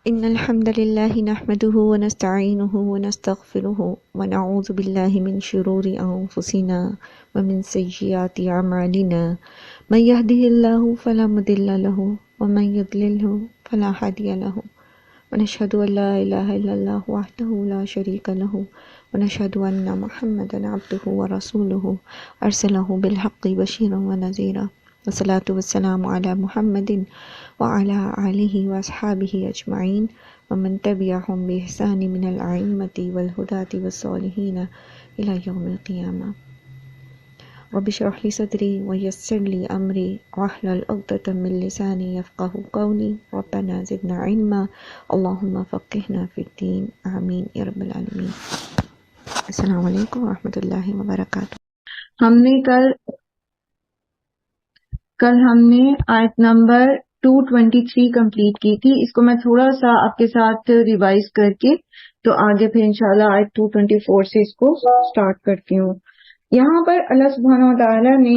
إن الحمد لله نحمده ونستعينه ونستغفره ونعوذ بالله من شرور أنفسنا ومن سيئات أعمالنا من يهده الله فلا مضل له ومن يضلله فلا هادي له ونشهد أن لا إله إلا الله وحده لا شريك له ونشهد أن محمدا عبده ورسوله أرسله بالحق بشيرا ونذيرا والصلاة والسلام على محمد وعلى آلہ وأصحابہ اجمعین ومن تبعهم بإحسان من الأئمة والهداة والصالحین إلى يوم القیامہ۔ رب اشرح لي صدری ويسر لي أمری واحلل عقدة من لسانی يفقهوا قولی ربنا زدنا علما اللهم فقهنا في الدین آمین یا رب العالمین۔ السلام علیکم ورحمۃ اللہ وبرکاتہ۔ ہم نے کل ہم نے آیت نمبر 223 کمپلیٹ کی تھی۔ اس کو میں تھوڑا سا آپ کے ساتھ ریوائز کر کے تو آگے پھر انشاءاللہ آیت 224 سے اس کو سٹارٹ کرتی ہوں۔ یہاں پر اللہ سبحانہ وتعالی نے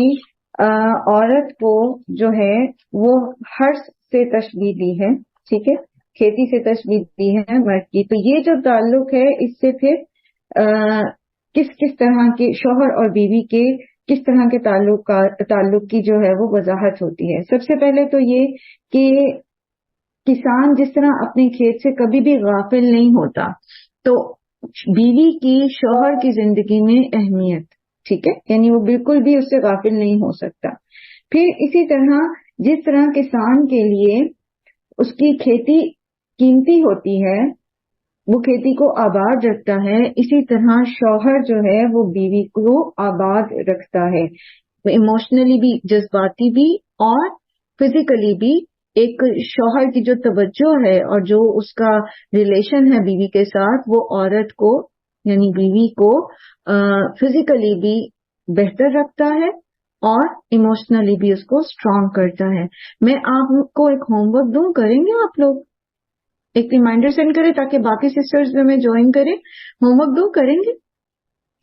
عورت کو جو ہے وہ حرث سے تشبیہ دی ہے، ٹھیک ہے، کھیتی سے تشبیہ دی ہے مرد کی۔ تو یہ جو تعلق ہے اس سے پھر کس طرح کے شوہر اور بیوی کے کس طرح کے تعلق کی جو ہے وہ وضاحت ہوتی ہے۔ سب سے پہلے تو یہ کہ کسان جس طرح اپنے کھیت سے کبھی بھی غافل نہیں ہوتا، تو بیوی کی شوہر کی زندگی میں اہمیت، ٹھیک ہے، یعنی وہ بالکل بھی اس سے غافل نہیں ہو سکتا۔ پھر اسی طرح جس طرح کسان کے لیے اس کی کھیتی قیمتی ہوتی ہے، وہ کھیتی کو آباد رکھتا ہے، اسی طرح شوہر جو ہے وہ بیوی کو آباد رکھتا ہے، ایموشنلی بھی، جذباتی بھی اور فزیکلی بھی۔ ایک شوہر کی جو توجہ ہے اور جو اس کا ریلیشن ہے بیوی کے ساتھ، وہ عورت کو یعنی بیوی کو فزیکلی بھی بہتر رکھتا ہے اور ایموشنلی بھی اس کو اسٹرانگ کرتا ہے۔ میں آپ کو ایک ہوم ورک دوں، کریں گے آپ لوگ؟ ایک ریمائنڈر سینڈ کریں تاکہ باقی سسٹرز میں جوائن کریں۔ ہوم ورک دو، کریں گے؟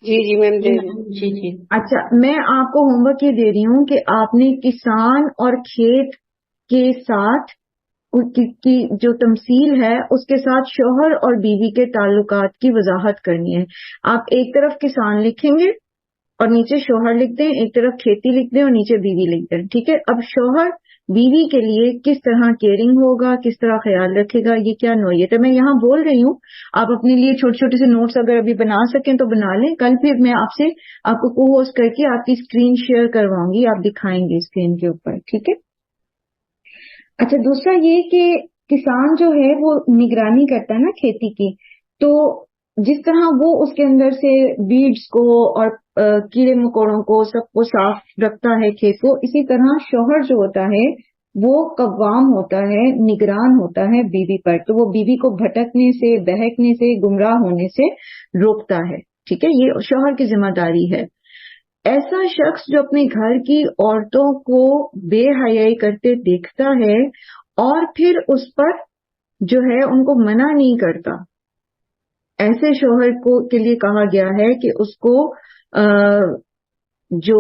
جی میم دے رہی جی۔ اچھا، میں آپ کو ہوم ورک یہ دے رہی ہوں کہ آپ نے کسان اور کھیت کے ساتھ کی جو تمثیل ہے اس کے ساتھ شوہر اور بیوی کے تعلقات کی وضاحت کرنی ہے۔ آپ ایک طرف کسان لکھیں گے اور نیچے شوہر لکھ دیں، ایک طرف کھیتی لکھ دیں اور نیچے بیوی لکھ دیں، ٹھیک ہے؟ اب شوہر بیوی کے لیے کس طرح کیئرنگ ہوگا، کس طرح خیال رکھے گا، یہ کیا نوعیت ہے، میں یہاں بول رہی ہوں۔ آپ اپنے لیے چھوٹے چھوٹے سے نوٹس اگر ابھی بنا سکیں تو بنا لیں، کل پھر میں آپ کو کو ہوسٹ کر کے آپ کی اسکرین شیئر کرواؤں گی، آپ دکھائیں گے اسکرین کے اوپر، ٹھیک ہے؟ اچھا، دوسرا یہ کہ کسان جو ہے وہ نگرانی کرتا ہے نا کھیتی کی، تو جس طرح وہ اس کے اندر سے بیڈز کو اور کیڑے مکوڑوں کو سب کو صاف رکھتا ہے کھیت کو، اسی طرح شوہر جو ہوتا ہے وہ قوام ہوتا ہے، نگران ہوتا ہے بیوی پر، تو وہ بیوی کو بھٹکنے سے، بہکنے سے، گمراہ ہونے سے روکتا ہے، ٹھیک ہے؟ یہ شوہر کی ذمہ داری ہے۔ ایسا شخص جو اپنے گھر کی عورتوں کو بے حیائی کرتے دیکھتا ہے اور پھر اس پر جو ہے ان کو منع نہیں کرتا، ایسے شوہر کے لیے کہا گیا ہے کہ اس کو جو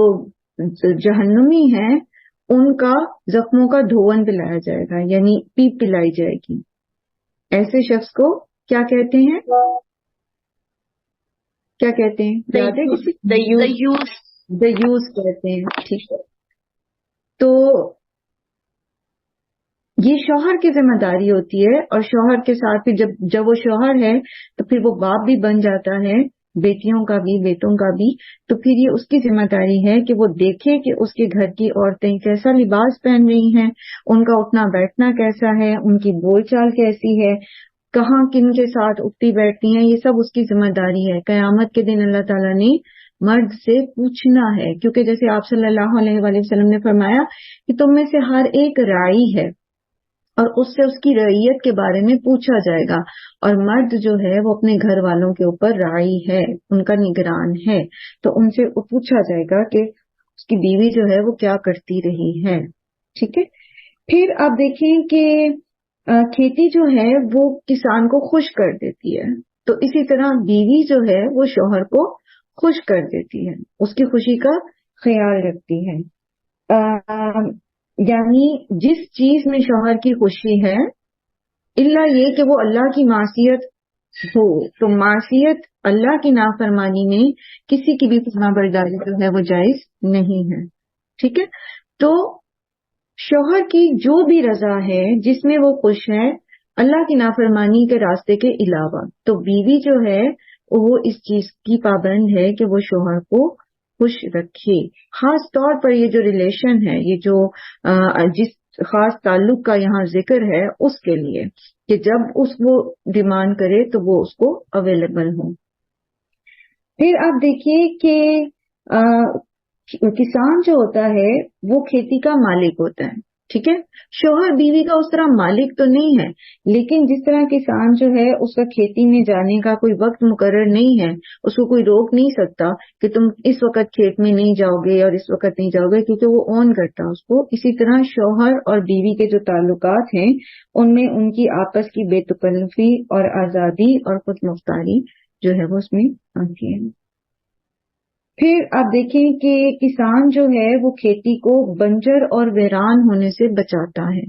جہنمی ہیں ان کا زخموں کا دھون پلایا جائے گا، یعنی پیپ پلائی جائے گی۔ ایسے شخص کو کیا کہتے ہیں؟ کیا کہتے ہیں؟ دیوس کہتے ہیں، ٹھیک ہے؟ تو یہ شوہر کی ذمہ داری ہوتی ہے، اور شوہر کے ساتھ بھی جب وہ شوہر ہے تو پھر وہ باپ بھی بن جاتا ہے، بیٹیوں کا بھی، بیٹوں کا بھی، تو پھر یہ اس کی ذمہ داری ہے کہ وہ دیکھے کہ اس کے گھر کی عورتیں کیسا لباس پہن رہی ہیں، ان کا اٹھنا بیٹھنا کیسا ہے، ان کی بول چال کیسی ہے، کہاں کن کے ساتھ اٹھتی بیٹھتی ہیں، یہ سب اس کی ذمہ داری ہے۔ قیامت کے دن اللہ تعالیٰ نے مرد سے پوچھنا ہے، کیونکہ جیسے آپ صلی اللہ علیہ وآلہ وسلم نے فرمایا کہ تم میں سے ہر ایک راعی ہے اور اس سے اس کی رعیت کے بارے میں پوچھا جائے گا، اور مرد جو ہے وہ اپنے گھر والوں کے اوپر راعی ہے، ان کا نگران ہے، تو ان سے پوچھا جائے گا کہ اس کی بیوی جو ہے وہ کیا کرتی رہی ہے، ٹھیک ہے؟ پھر آپ دیکھیں کہ کھیتی جو ہے وہ کسان کو خوش کر دیتی ہے، تو اسی طرح بیوی جو ہے وہ شوہر کو خوش کر دیتی ہے، اس کی خوشی کا خیال رکھتی ہے۔ یعنی جس چیز میں شوہر کی خوشی ہے الا یہ کہ وہ اللہ کی معصیت ہو، تو معصیت اللہ کی نافرمانی میں کسی کی بھی فرما برداری جو ہے وہ جائز نہیں ہے. ٹھیک ہے، تو شوہر کی جو بھی رضا ہے جس میں وہ خوش ہے اللہ کی نافرمانی کے راستے کے علاوہ، تو بیوی جو ہے وہ اس چیز کی پابند ہے کہ وہ شوہر کو خوش رکھے. خاص طور پر یہ جو ریلیشن ہے، یہ جو جس خاص تعلق کا یہاں ذکر ہے اس کے لیے کہ جب اس وہ ڈیمانڈ کرے تو وہ اس کو اویلیبل ہو. پھر آپ دیکھیے کہ کسان جو ہوتا ہے وہ کھیتی کا مالک ہوتا ہے. ٹھیک ہے، شوہر بیوی کا اس طرح مالک تو نہیں ہے، لیکن جس طرح کسان جو ہے اس کا کھیتی میں جانے کا کوئی وقت مقرر نہیں ہے، اس کو کوئی روک نہیں سکتا کہ تم اس وقت کھیت میں نہیں جاؤ گے اور اس وقت نہیں جاؤ گے، کیونکہ وہ اون کرتا اس کو. اسی طرح شوہر اور بیوی کے جو تعلقات ہیں ان میں ان کی آپس کی بے تکلفی اور آزادی اور خود مختاری جو ہے وہ اس میں آتی ہے. پھر آپ دیکھیں کہ کسان جو ہے وہ کھیتی کو بنجر اور ویران ہونے سے بچاتا ہے.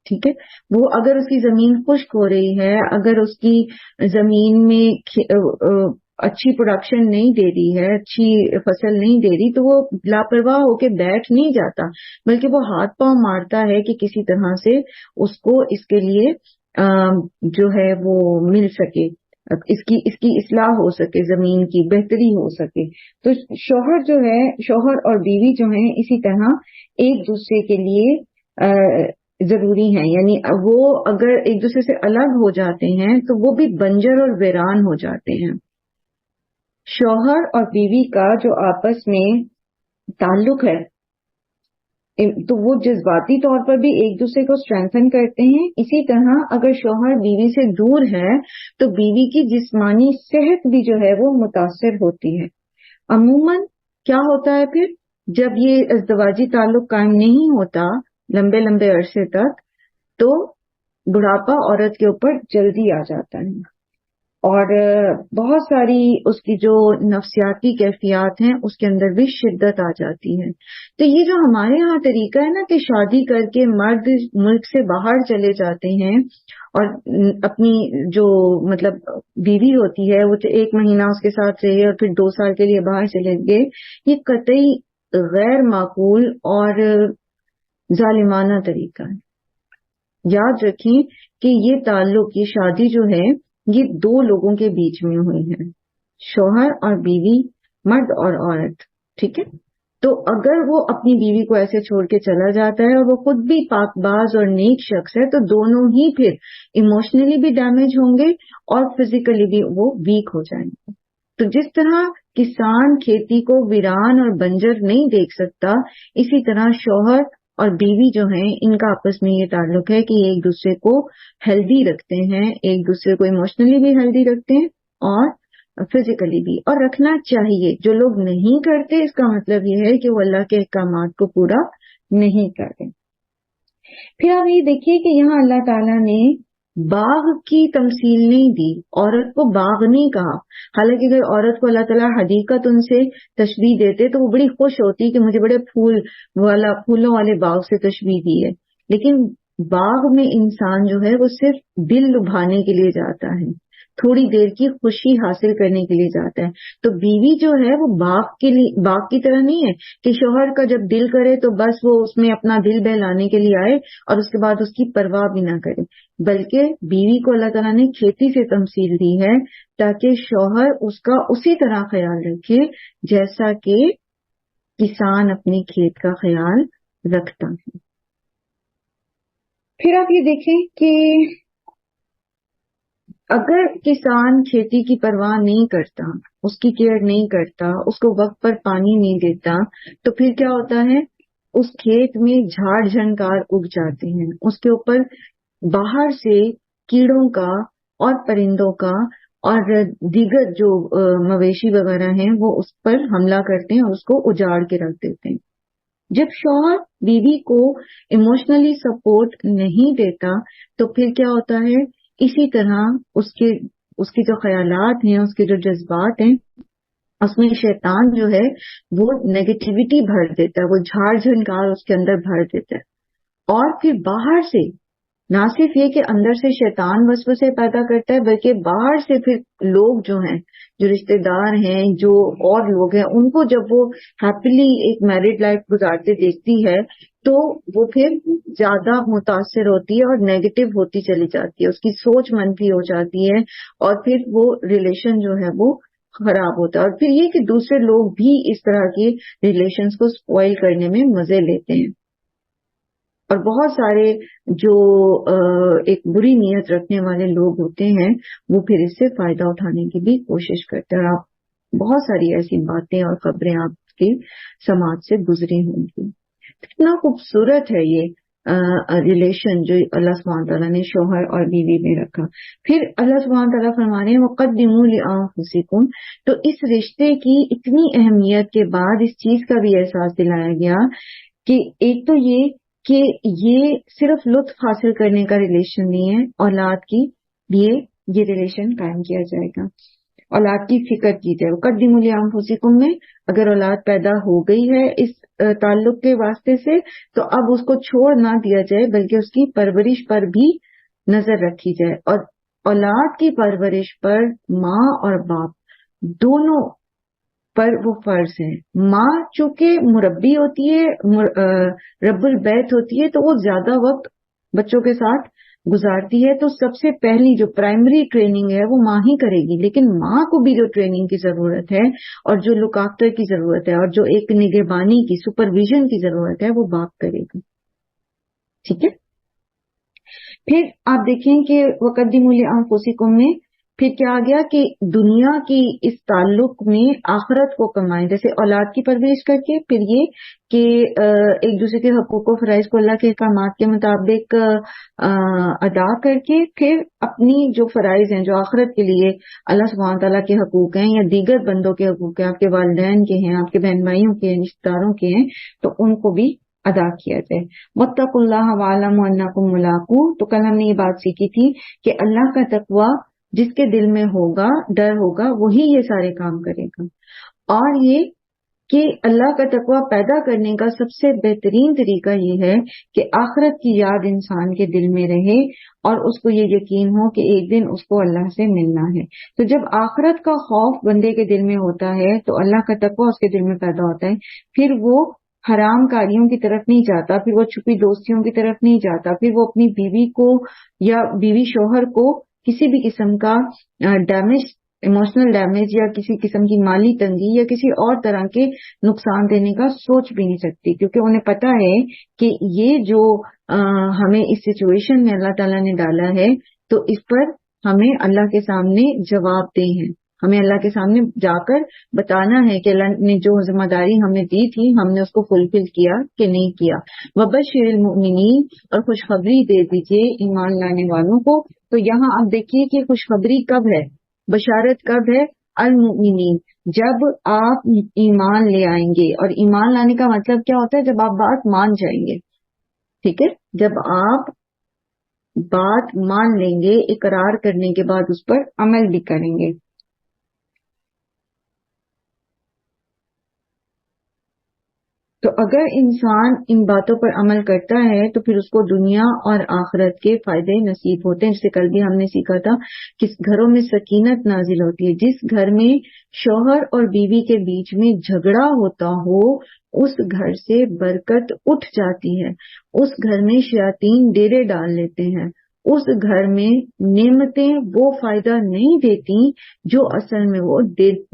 ٹھیک ہے، وہ اگر اس کی زمین خشک ہو رہی ہے، اگر اس کی زمین میں اچھی پروڈکشن نہیں دے رہی ہے، اچھی فصل نہیں دے رہی، تو وہ لاپرواہ ہو کے بیٹھ نہیں جاتا، بلکہ وہ ہاتھ پاؤں مارتا ہے کہ کسی طرح سے اس کو اس کے لیے جو ہے وہ مل سکے، اس کی اصلاح ہو سکے، زمین کی بہتری ہو سکے. تو شوہر جو ہے، شوہر اور بیوی جو ہیں اسی طرح ایک دوسرے کے لیے ضروری ہیں. یعنی وہ اگر ایک دوسرے سے الگ ہو جاتے ہیں تو وہ بھی بنجر اور ویران ہو جاتے ہیں. شوہر اور بیوی کا جو آپس میں تعلق ہے تو وہ جذباتی طور پر بھی ایک دوسرے کو اسٹرینتھن کرتے ہیں. اسی طرح اگر شوہر بیوی سے دور ہے تو بیوی کی جسمانی صحت بھی جو ہے وہ متاثر ہوتی ہے. عموماً کیا ہوتا ہے پھر جب یہ ازدواجی تعلق قائم نہیں ہوتا لمبے لمبے عرصے تک، تو بڑھاپا عورت کے اوپر جلدی آ جاتا ہے اور بہت ساری اس کی جو نفسیاتی کیفیات ہیں اس کے اندر بھی شدت آ جاتی ہے. تو یہ جو ہمارے ہاں طریقہ ہے نا کہ شادی کر کے مرد ملک سے باہر چلے جاتے ہیں اور اپنی جو مطلب بیوی ہوتی ہے وہ 1 مہینہ اس کے ساتھ رہے اور پھر 2 سال کے لیے باہر چلے گئے، یہ قطعی غیر معقول اور ظالمانہ طریقہ ہے. یاد رکھیں کہ یہ تعلق، یہ شادی جو ہے یہ 2 لوگوں کے بیچ میں ہوئی ہے، شوہر اور بیوی، مرد اور عورت. ٹھیک ہے، تو اگر وہ اپنی بیوی کو ایسے چھوڑ کے چلا جاتا ہے اور وہ خود بھی پاک باز اور نیک شخص ہے، تو دونوں ہی پھر ایموشنلی بھی ڈیمیج ہوں گے اور فزیکلی بھی وہ ویک ہو جائیں گے. تو جس طرح کسان کھیتی کو ویران اور بنجر نہیں دیکھ سکتا، اسی طرح شوہر اور بیوی جو ہیں ان کا آپس میں یہ تعلق ہے کہ یہ ایک دوسرے کو ہیلدی رکھتے ہیں، ایک دوسرے کو ایموشنلی بھی ہیلدی رکھتے ہیں اور فزیکلی بھی، اور رکھنا چاہیے. جو لوگ نہیں کرتے اس کا مطلب یہ ہے کہ وہ اللہ کے احکامات کو پورا نہیں کرتے. پھر آپ یہ دیکھیے کہ یہاں اللہ تعالیٰ نے باغ کی تمثیل نہیں دی، عورت کو باغ نہیں کہا. حالانکہ اگر عورت کو اللہ تعالیٰ حدیقت ان سے تشبیہ دیتے تو وہ بڑی خوش ہوتی کہ مجھے بڑے پھولوں والے باغ سے تشبیہ دی ہے. لیکن باغ میں انسان جو ہے وہ صرف دل لبھانے کے لیے جاتا ہے، تھوڑی دیر کی خوشی حاصل کرنے کے لیے جاتا ہے. تو بیوی جو ہے وہ باغ کی طرح نہیں ہے کہ شوہر کا جب دل کرے تو بس وہ اس میں اپنا دل بہلانے کے لیے آئے اور اس کے بعد اس کی پرواہ بھی نہ کرے. بلکہ بیوی کو اللہ تعالیٰ نے کھیتی سے تمثیل دی ہے تاکہ شوہر اس کا اسی طرح خیال رکھے جیسا کہ کسان اپنے کھیت کا خیال رکھتا ہے. پھر آپ یہ دیکھیں کہ اگر کسان کھیتی کی پرواہ نہیں کرتا، اس کی کیئر نہیں کرتا، اس کو وقت پر پانی نہیں دیتا، تو پھر کیا ہوتا ہے، اس کھیت میں جھاڑ جھنکار اگ جاتے ہیں، اس کے اوپر باہر سے کیڑوں کا اور پرندوں کا اور دیگر جو مویشی وغیرہ ہیں وہ اس پر حملہ کرتے ہیں اور اس کو اجاڑ کے رکھ دیتے ہیں. جب شوہر بیوی کو ایموشنلی سپورٹ نہیں دیتا تو پھر کیا ہوتا ہے، اسی طرح اس کے جو خیالات ہیں، اس کے جو جذبات ہیں، اس میں شیطان جو ہے وہ نیگیٹیوٹی بھر دیتا ہے، وہ جھاڑ جھنکار اس کے اندر بھر دیتا ہے. اور پھر باہر سے نہ صرف یہ کہ اندر سے شیطان وسوسے پیدا کرتا ہے بلکہ باہر سے پھر لوگ جو ہیں، جو رشتہ دار ہیں، جو اور لوگ ہیں، ان کو جب وہ ہیپیلی ایک میرڈ لائف گزارتے دیکھتی ہے تو وہ پھر زیادہ متاثر ہوتی ہے اور نیگیٹو ہوتی چلی جاتی ہے، اس کی سوچ منفی ہو جاتی ہے اور پھر وہ ریلیشن جو ہے وہ خراب ہوتا ہے۔ اور پھر یہ کہ دوسرے لوگ بھی اس طرح کے ریلیشنز کو سپوائل کرنے میں مزے لیتے ہیں، اور بہت سارے جو ایک بری نیت رکھنے والے لوگ ہوتے ہیں وہ پھر اس سے فائدہ اٹھانے کی بھی کوشش کرتے ہیں، اور آپ بہت ساری ایسی باتیں اور خبریں آپ کے سماج سے گزری ہوں گی۔ کتنا خوبصورت ہے یہ ریلیشن جو اللہ سبحانہ تعالیٰ نے شوہر اور بیوی میں رکھا۔ پھر اللہ سبحانہ تعالیٰ فرما رہے ہیں وَقَدِّمُوا لِأَنفُسِكُمْ، تو اس رشتے کی اتنی اہمیت کے بعد اس چیز کا بھی احساس دلایا گیا کہ ایک تو یہ کہ یہ صرف لطف حاصل کرنے کا ریلیشن نہیں ہے، اولاد کی لیے یہ ریلیشن قائم کیا جائے گا، اولاد کی فکر کی جائے۔ وَقَدِّمُوا لِأَنفُسِكُمْ میں اگر اولاد پیدا ہو گئی ہے اس تعلق کے واسطے سے تو اب اس کو چھوڑ نہ دیا جائے بلکہ اس کی پرورش پر بھی نظر رکھی جائے، اور اولاد کی پرورش پر ماں اور باپ دونوں پر وہ فرض ہے۔ ماں چونکہ مربی ہوتی ہے، رب البیت ہوتی ہے، تو وہ زیادہ وقت بچوں کے ساتھ گزارتی ہے، تو سب سے پہلی جو پرائمری ٹریننگ ہے وہ ماں ہی کرے گی، لیکن ماں کو بھی جو ٹریننگ کی ضرورت ہے اور جو لک آفٹر کی ضرورت ہے اور جو ایک نگہبانی کی سپرویژن کی ضرورت ہے وہ باپ کرے گا، ٹھیک ہے۔ پھر آپ دیکھیں کہ وَقَدِّمُوا لِأَنفُسِكُمْ میں پھر کیا آ گیا کہ دنیا کی اس تعلق میں آخرت کو کمائیں، جیسے اولاد کی پرورش کر کے، پھر یہ کہ ایک دوسرے کے حقوق و فرائض کو اللہ کے احکامات کے مطابق ادا کر کے پھر اپنی جو فرائض ہیں جو آخرت کے لیے اللہ سبحانہ تعالیٰ کے حقوق ہیں یا دیگر بندوں کے حقوق ہیں، آپ کے والدین کے ہیں، آپ کے بہن بھائیوں کے ہیں، رشتہ داروں کے ہیں، تو ان کو بھی ادا کیا جائے۔ وَاتَّقُوا اللَّهَ وَاعْلَمُوا أَنَّكُم مُّلَاقُوهُ، تو کل ہم نے یہ بات سیکھی تھی کہ اللہ کا تقوی جس کے دل میں ہوگا، ڈر ہوگا، وہی یہ سارے کام کرے گا، اور یہ کہ اللہ کا تقوی پیدا کرنے کا سب سے بہترین طریقہ یہ ہے کہ آخرت کی یاد انسان کے دل میں رہے اور اس کو یہ یقین ہو کہ ایک دن اس کو اللہ سے ملنا ہے۔ تو جب آخرت کا خوف بندے کے دل میں ہوتا ہے تو اللہ کا تقوی اس کے دل میں پیدا ہوتا ہے، پھر وہ حرام کاریوں کی طرف نہیں جاتا، پھر وہ چھپی دوستیوں کی طرف نہیں جاتا، پھر وہ اپنی بیوی کو یا بیوی شوہر کو کسی بھی قسم کا ڈیمیج، ایموشنل ڈیمیج یا کسی قسم کی مالی تنگی یا کسی اور طرح کے نقصان دینے کا سوچ بھی نہیں سکتی، کیونکہ انہیں پتا ہے کہ یہ جو ہمیں اس سچویشن میں اللہ تعالیٰ نے ڈالا ہے تو اس پر ہمیں اللہ کے سامنے جواب دہ ہیں، ہمیں اللہ کے سامنے جا کر بتانا ہے کہ اللہ نے جو ذمہ داری ہمیں دی تھی ہم نے اس کو فلفل کیا کہ نہیں کیا۔ وبشر المؤمنین، اور خوشخبری دے دیجئے ایمان لانے والوں کو۔ تو یہاں آپ دیکھیے کہ خوشخبری کب ہے، بشارت کب ہے؟ المؤمنین، جب آپ ایمان لے آئیں گے، اور ایمان لانے کا مطلب کیا ہوتا ہے؟ جب آپ بات مان جائیں گے، ٹھیک ہے، جب آپ بات مان لیں گے، اقرار کرنے کے بعد اس پر عمل بھی کریں گے۔ تو اگر انسان ان باتوں پر عمل کرتا ہے تو پھر اس کو دنیا اور آخرت کے فائدے نصیب ہوتے ہیں، جسے کل بھی ہم نے سیکھا تھا کہ گھروں میں سکینت نازل ہوتی ہے۔ جس گھر میں شوہر اور بیوی کے بیچ میں جھگڑا ہوتا ہو اس گھر سے برکت اٹھ جاتی ہے، اس گھر میں شیاطین ڈیرے ڈال لیتے ہیں، اس گھر میں نعمتیں وہ فائدہ نہیں دیتی جو اصل میں وہ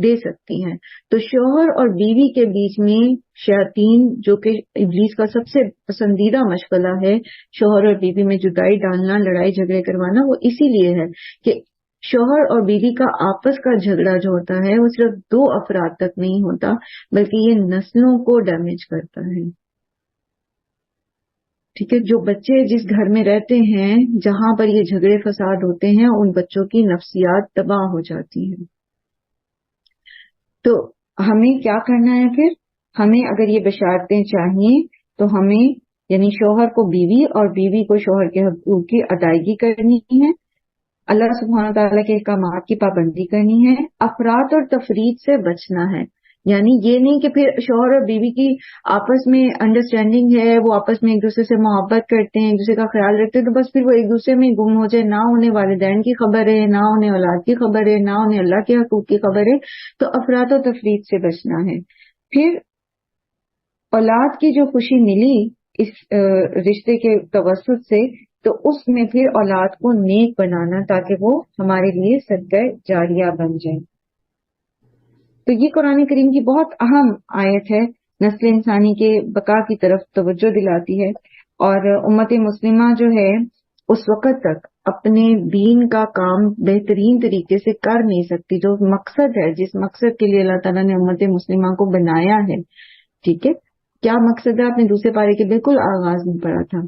دے سکتی ہیں۔ تو شوہر اور بیوی کے بیچ میں شیاطین، جو کہ ابلیس کا سب سے پسندیدہ مشغلہ ہے، شوہر اور بیوی میں جدائی ڈالنا، لڑائی جھگڑے کروانا، وہ اسی لیے ہے کہ شوہر اور بیوی کا آپس کا جھگڑا جو ہوتا ہے وہ صرف دو افراد تک نہیں ہوتا بلکہ یہ نسلوں کو ڈیمیج کرتا ہے، ٹھیک ہے۔ جو بچے جس گھر میں رہتے ہیں جہاں پر یہ جھگڑے فساد ہوتے ہیں ان بچوں کی نفسیات تباہ ہو جاتی ہیں۔ تو ہمیں کیا کرنا ہے پھر؟ ہمیں اگر یہ بشارتیں چاہیے تو ہمیں یعنی شوہر کو بیوی اور بیوی کو شوہر کے حقوق کی ادائیگی کرنی ہے، اللہ سبحانہ تعالیٰ کے احکامات کی پابندی کرنی ہے، افراط اور تفریط سے بچنا ہے۔ یعنی یہ نہیں کہ پھر شوہر اور بیوی کی آپس میں انڈرسٹینڈنگ ہے، وہ آپس میں ایک دوسرے سے محبت کرتے ہیں، ایک دوسرے کا خیال رکھتے ہیں، تو بس پھر وہ ایک دوسرے میں گم ہو جائے، نہ انہیں والدین کی خبر ہے، نہ انہیں اولاد کی خبر ہے، نہ انہیں اللہ کے حقوق کی خبر ہے. تو افراد و تفرید سے بچنا ہے. پھر اولاد کی جو خوشی ملی اس رشتے کے توسط سے، تو اس میں پھر اولاد کو نیک بنانا تاکہ وہ ہمارے لیے صدقہ جاریہ بن جائے. تو یہ قرآن کریم کی بہت اہم آیت ہے، نسل انسانی کے بقا کی طرف توجہ دلاتی ہے. اور امت مسلمہ جو ہے اس وقت تک اپنے دین کا کام بہترین طریقے سے کر نہیں سکتی، جو مقصد ہے، جس مقصد کے لیے اللہ تعالیٰ نے امت مسلمہ کو بنایا ہے. ٹھیک ہے، کیا مقصد ہے؟ آپ نے دوسرے پارے کے بالکل آغاز میں پڑھا تھا،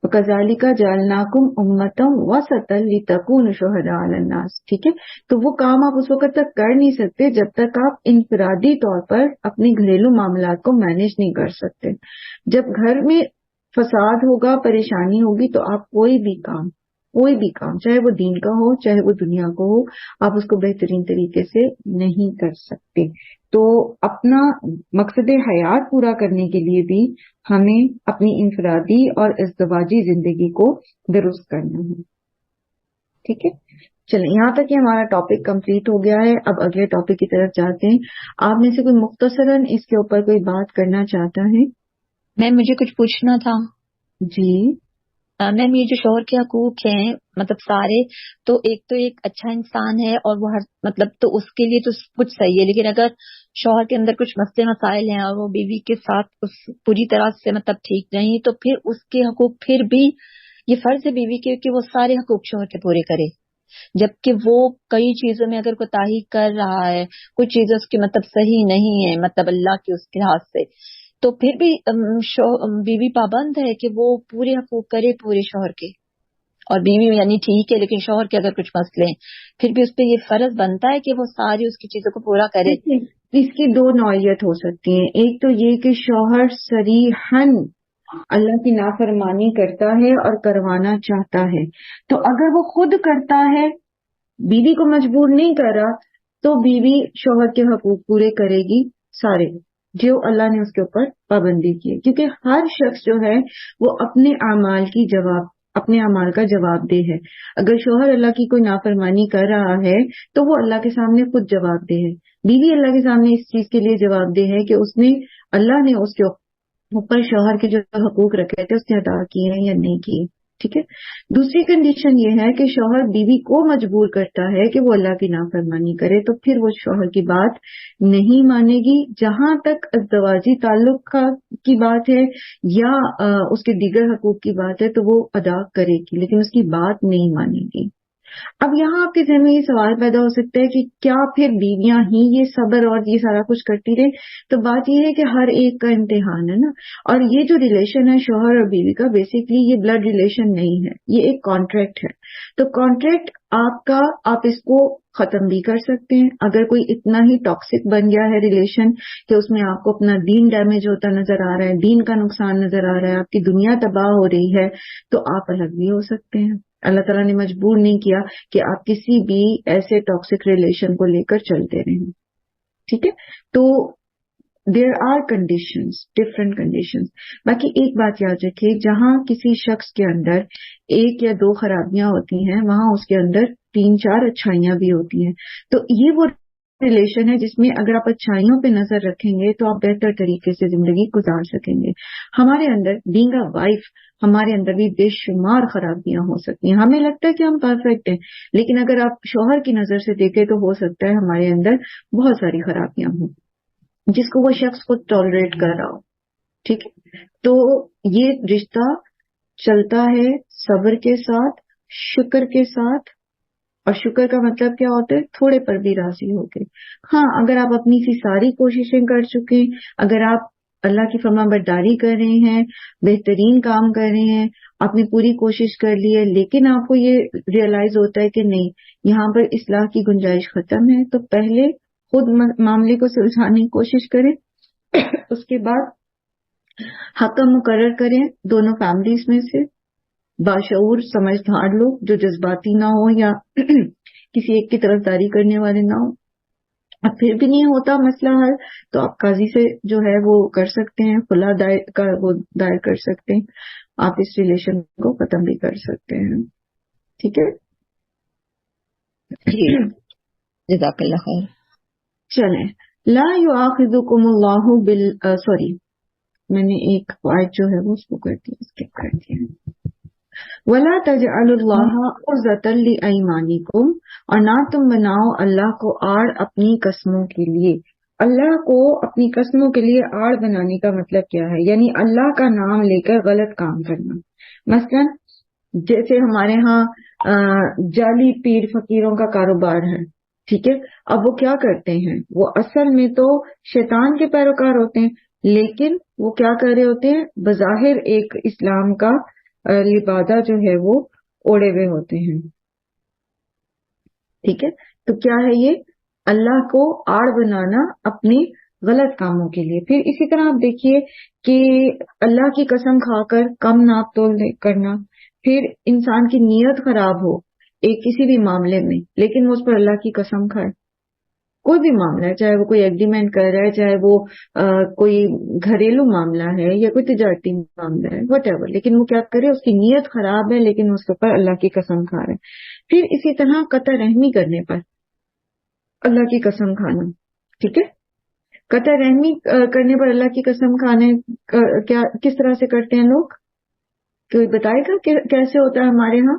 وَكَذَلِكَ جَعَلْنَاكُمْ أُمَّةً وَسَطًا لِتَكُونُوا شُهَدَاءَ عَلَى النَّاسِ. ٹھیک ہے، تو وہ کام آپ اس وقت تک کر نہیں سکتے جب تک آپ انفرادی طور پر اپنے گھریلو معاملات کو مینج نہیں کر سکتے. جب گھر میں فساد ہوگا، پریشانی ہوگی، تو آپ کوئی بھی کام چاہے وہ دین کا ہو چاہے وہ دنیا کو ہو، آپ اس کو بہترین طریقے سے نہیں کر سکتے. تو اپنا مقصد حیات پورا کرنے کے لیے بھی ہمیں اپنی انفرادی اور ازدواجی زندگی کو درست کرنا ہے. ٹھیک ہے، چلیں یہاں تک کہ ہمارا ٹاپک کمپلیٹ ہو گیا ہے. اب اگلے ٹاپک کی طرف جاتے ہیں. آپ میں سے کوئی مختصراً اس کے اوپر کوئی بات کرنا چاہتا ہے؟ میم مجھے کچھ پوچھنا تھا. جی میم یہ جو شوہر کے حقوق ہیں مطلب سارے، تو ایک اچھا انسان ہے اور وہ ہر مطلب تو اس کے لیے تو کچھ صحیح ہے، لیکن اگر شوہر کے اندر کچھ مسئلے مسائل ہیں اور وہ بیوی کے ساتھ اس پوری طرح سے مطلب ٹھیک نہیں، تو پھر اس کے حقوق پھر بھی یہ فرض ہے بیوی کے کہ وہ سارے حقوق شوہر کے پورے کرے، جبکہ وہ کئی چیزوں میں اگر کوتاہی کر رہا ہے، کچھ چیزیں اس کی مطلب صحیح نہیں ہے مطلب اللہ کے اس کے لحاظ سے، تو پھر بھی بیوی پابند ہے کہ وہ پورے حقوق کرے پورے شوہر کے، اور بیوی یعنی ٹھیک ہے لیکن شوہر کے اگر کچھ مسئلے ہیں پھر بھی اس پہ یہ فرض بنتا ہے کہ وہ ساری اس کی چیزوں کو پورا کرے. اس کی دو نوعیت ہو سکتی ہیں. ایک تو یہ کہ شوہر صریحاً اللہ کی نافرمانی کرتا ہے اور کروانا چاہتا ہے، تو اگر وہ خود کرتا ہے، بیوی کو مجبور نہیں کر رہا، تو بیوی شوہر کے حقوق پورے کرے گی سارے جو اللہ نے اس کے اوپر پابندی کی ہے. کیونکہ ہر شخص جو ہے وہ اپنے اعمال کا جواب دہ ہے. اگر شوہر اللہ کی کوئی نافرمانی کر رہا ہے تو وہ اللہ کے سامنے خود جواب دہ ہے. بیوی اللہ کے سامنے اس چیز کے لیے جواب دہ ہے کہ اللہ نے اس کے اوپر شوہر کے جو حقوق رکھے تھے اس نے ادا کیے ہیں یا نہیں کیے. ٹھیک ہے، دوسری کنڈیشن یہ ہے کہ شوہر بیوی کو مجبور کرتا ہے کہ وہ اللہ کی نافرمانی کرے، تو پھر وہ شوہر کی بات نہیں مانے گی. جہاں تک ازدواجی تعلق کی بات ہے یا اس کے دیگر حقوق کی بات ہے تو وہ ادا کرے گی، لیکن اس کی بات نہیں مانے گی. اب یہاں آپ کے ذہن میں یہ سوال پیدا ہو سکتا ہے کہ کیا پھر بیویاں ہی یہ صبر اور یہ سارا کچھ کرتی رہے؟ تو بات یہ ہے کہ ہر ایک کا امتحان ہے نا، اور یہ جو ریلیشن ہے شوہر اور بیوی کا، بیسیکلی یہ بلڈ ریلیشن نہیں ہے، یہ ایک کانٹریکٹ ہے. تو کانٹریکٹ آپ اس کو ختم بھی کر سکتے ہیں. اگر کوئی اتنا ہی ٹاکسک بن گیا ہے ریلیشن کہ اس میں آپ کو اپنا دین ڈیمیج ہوتا نظر آ رہا ہے، دین کا نقصان نظر آ رہا ہے، آپ کی دنیا تباہ ہو رہی ہے، تو آپ الگ بھی ہو سکتے ہیں. اللہ تعالیٰ نے مجبور نہیں کیا کہ آپ کسی بھی ایسے ٹاکسک ریلیشن کو لے کر چلتے رہیں. ٹھیک ہے، تو there are conditions, different conditions. باقی ایک بات یاد رکھیے، جہاں کسی شخص کے اندر ایک یا دو خرابیاں ہوتی ہیں وہاں اس کے اندر 3-4 اچھائیاں بھی ہوتی ہیں. تو یہ وہ ریلیشن ہے جس میں اگر آپ اچھائیوں پہ نظر رکھیں گے تو آپ بہتر طریقے سے زندگی گزار سکیں گے. ہمارے اندر بینگ اے وائف، ہمارے اندر بھی بے شمار خرابیاں ہو سکتی ہیں. ہمیں لگتا ہے کہ ہم پرفیکٹ ہیں، لیکن اگر آپ شوہر کی نظر سے دیکھیں تو ہو سکتا ہے ہمارے اندر بہت ساری خرابیاں ہوں جس کو وہ شخص خود ٹالریٹ کر رہا ہو. ٹھیک ہے، تو یہ رشتہ چلتا ہے صبر کے ساتھ، شکر کے ساتھ. اور شکر کا مطلب کیا ہوتا ہے؟ تھوڑے پر بھی راضی ہو گئے. ہاں، اگر آپ اپنی سی ساری کوششیں کر چکے، اگر آپ اللہ کی فرما برداری کر رہے ہیں، بہترین کام کر رہے ہیں، آپ نے پوری کوشش کر لی ہے، لیکن آپ کو یہ ریئلائز ہوتا ہے کہ نہیں، یہاں پر اصلاح کی گنجائش ختم ہے، تو پہلے خود معاملے کو سلجھانے کی کوشش کریں. اس کے بعد حکم مقرر کریں دونوں فیملیز میں سے، باشعور سمجھدار لوگ جو جذباتی نہ ہو یا کسی ایک کی طرفداری کرنے والے نہ ہو. اب پھر بھی نہیں ہوتا مسئلہ حل تو آپ قاضی سے جو ہے وہ کر سکتے ہیں، خلا دائر کر سکتے ہیں، آپ اس ریلیشن کو ختم بھی کر سکتے ہیں. ٹھیک ہے. جی جزاک اللہ خیر. چلیں. لا یؤاخذکم اللہ سوری میں نے ایک آیت جو ہے وہ اس کو کر دیا، اسکپ کر دیا. وَلَا تَجْعَلُوا اللَّهَ عُرْضَةً لِأَيْمَانِكُمْ، اور نہ تم بناؤ اللہ کو آڑ اپنی قسموں کے لیے. اللہ کو اپنی قسموں کے لیے آڑ بنانے کا مطلب کیا ہے؟ یعنی اللہ کا نام لے کر غلط کام کرنا. مثلا جیسے ہمارے ہاں جعلی پیر فقیروں کا کاروبار ہے، ٹھیک ہے. اب وہ کیا کرتے ہیں؟ وہ اصل میں تو شیطان کے پیروکار ہوتے ہیں، لیکن وہ کیا کر رہے ہوتے ہیں؟ بظاہر ایک اسلام کا لبادہ جو ہے وہ اوڑے ہوئے ہوتے ہیں. ٹھیک ہے. تو کیا ہے یہ؟ اللہ کو آڑ بنانا اپنے غلط کاموں کے لیے. پھر اسی طرح آپ دیکھیے کہ اللہ کی قسم کھا کر کم ناپ تول کرنا. پھر انسان کی نیت خراب ہو ایک کسی بھی معاملے میں، لیکن وہ اس پر اللہ کی قسم کھائے. کوئی بھی معاملہ ہے، چاہے وہ کوئی ایگریمنٹ کر رہا ہے، چاہے وہ کوئی گھریلو معاملہ ہے یا کوئی تجارتی معاملہ ہے، وٹ ایور، لیکن وہ کیا کرے؟ اس کی نیت خراب ہے لیکن اس کے اوپر اللہ کی قسم کھا رہے. پھر اسی طرح قطع رحمی کرنے پر اللہ کی قسم کھانا. ٹھیک ہے. قطع رحمی کرنے پر اللہ کی قسم کھانے کیا کس طرح سے کرتے ہیں لوگ؟ کوئی بتائے گا کہ کیسے ہوتا ہے ہمارے ہاں؟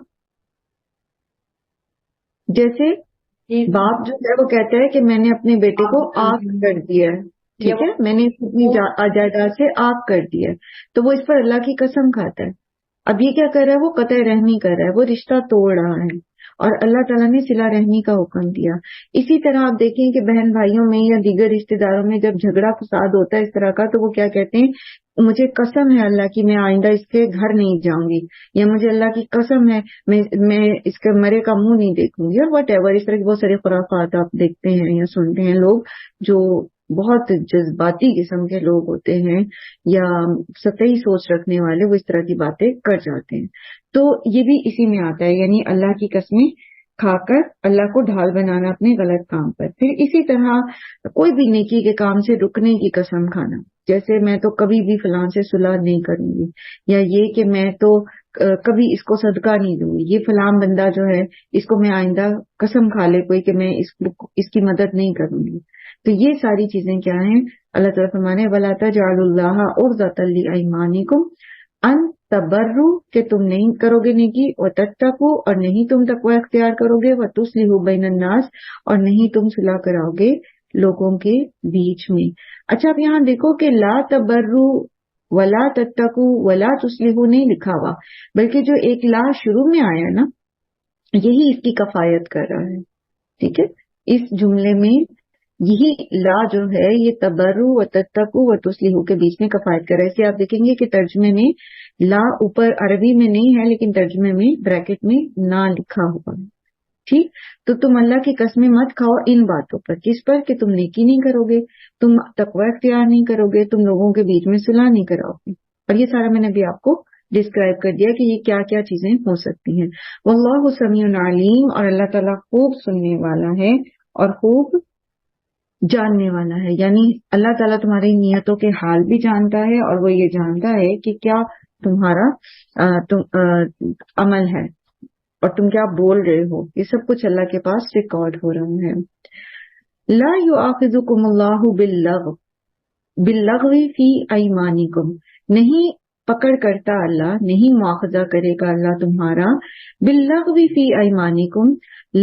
جیسے باپ جو ہے وہ کہتا ہے کہ میں نے اپنے بیٹے کو آگ کر دیا ہے، ٹھیک ہے، میں نے اپنی جائیداد سے آگ کر دیا ہے، تو وہ اس پر اللہ کی قسم کھاتا ہے. اب یہ کیا کر رہا ہے؟ وہ قطع رحمی کر رہا ہے، وہ رشتہ توڑ رہا ہے، اور اللہ تعالیٰ نے صلہ رحمی کا حکم دیا. اسی طرح آپ دیکھیں کہ بہن بھائیوں میں یا دیگر رشتہ داروں میں جب جھگڑا فساد ہوتا ہے اس طرح کا، تو وہ کیا کہتے ہیں؟ مجھے قسم ہے اللہ کی میں آئندہ اس کے گھر نہیں جاؤں گی، یا مجھے اللہ کی قسم ہے میں اس کے مرے کا منہ نہیں دیکھوں گی، اور وٹ ایور. اس طرح کے بہت سارے خرافات آپ دیکھتے ہیں یا سنتے ہیں. لوگ جو بہت جذباتی قسم کے لوگ ہوتے ہیں یا سطحی سوچ رکھنے والے، وہ اس طرح کی باتیں کر جاتے ہیں. تو یہ بھی اسی میں آتا ہے، یعنی اللہ کی قسمیں کھا کر اللہ کو ڈھال بنانا اپنے غلط کام پر. پھر اسی طرح کوئی بھی نیکی کے کام سے رکنے کی قسم کھانا، جیسے میں تو کبھی بھی فلاں سے صلح نہیں کروں گی، یا یہ کہ میں تو کبھی اس کو صدقہ نہیں دوں گی، یہ فلاں بندہ جو ہے اس کو میں آئندہ قسم کھا لے کوئی کہ میں اس کی مدد نہیں کروں گی. تو یہ ساری چیزیں کیا ہیں؟ اللہ تعالیٰ فرمانے وَلَا تَجْعَلُوا اللَّهَ عُرْضَةً لِأَيْمَانِكُمْ أَن تَبَرُّوا کہ تم نہیں کرو گے نیکی، وَتَتَّقُوا اور نہیں تم تقوی اختیار کرو گے، وَتُصْلِحُوا بَيْنَ النَّاسِ اور نہیں تم صلح کراؤ گے لوگوں کے بیچ میں. اچھا اب یہاں دیکھو کہ لا تبروا ولا تتقوا ولا تصلحوا نہیں لکھا ہوا، بلکہ جو ایک لا شروع میں آیا نا یہی اس کی کفایت کر رہا ہے. ٹھیک ہے. اس جملے میں یہی لا جو ہے یہ تبروا و تتقوا و تصلحوا کے بیچ میں کفایت کر رہا ہے. اسے آپ دیکھیں گے کہ ترجمے میں لا اوپر عربی میں نہیں ہے لیکن ترجمے میں بریکٹ میں نہ لکھا ہوا ہے. ٹھیک. تو تم اللہ کی قسمیں مت کھاؤ ان باتوں پر. کس پر؟ کہ تم نیکی نہیں کرو گے، تم تقوی اختیار نہیں کرو گے، تم لوگوں کے بیچ میں صلح نہیں کراؤ گے. اور یہ سارا میں نے بھی آپ کو ڈسکرائب کر دیا کہ یہ کیا کیا چیزیں ہو سکتی ہیں. واللہ سمیع علیم اور اللہ تعالیٰ خوب سننے والا ہے اور خوب جاننے والا ہے. یعنی اللہ تعالیٰ تمہاری نیتوں کے حال بھی جانتا ہے اور وہ یہ جانتا ہے کہ کیا تمہارا عمل ہے اور تم کیا بول رہے ہو. یہ سب کچھ اللہ کے پاس ریکارڈ ہو رہا ہے. لا یؤاخذکم اللہ باللغو فی ایمانکم نہیں پکڑ کرتا اللہ، نہیں مواخذہ کرے گا اللہ تمہارا باللغو فی ایمانکم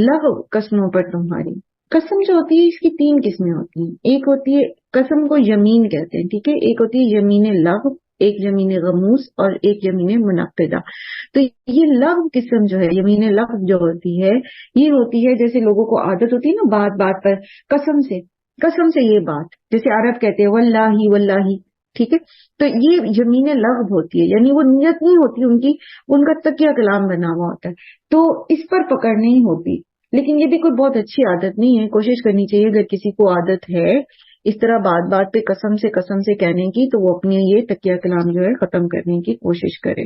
لغو قسموں پر تمہاری. قسم جو ہوتی ہے اس کی تین قسمیں ہوتی ہیں. ایک ہوتی ہے قسم کو یمین کہتے ہیں، ٹھیک ہے، ایک ہوتی ہے یمین لغو، ایک یمین غموس اور ایک یمین منعقدہ. تو یہ لغو قسم جو ہے یمین لغو جو ہوتی ہے یہ ہوتی ہے جیسے لوگوں کو عادت ہوتی ہے نا بات بات پر قسم سے یہ بات، جیسے عرب کہتے ہیں واللہ واللہ، ٹھیک ہے. تو یہ یمین لغو ہوتی ہے، یعنی وہ نیت نہیں ہوتی ان کا تکیہ کلام بنا ہوا ہوتا ہے، تو اس پر پکڑ نہیں ہوتی. لیکن یہ بھی کوئی بہت اچھی عادت نہیں ہے. کوشش کرنی چاہیے اگر کسی کو عادت ہے اس طرح بات بات پہ قسم سے کہنے کی تو وہ اپنے یہ تکیہ کلام جو ہے ختم کرنے کی کوشش کرے.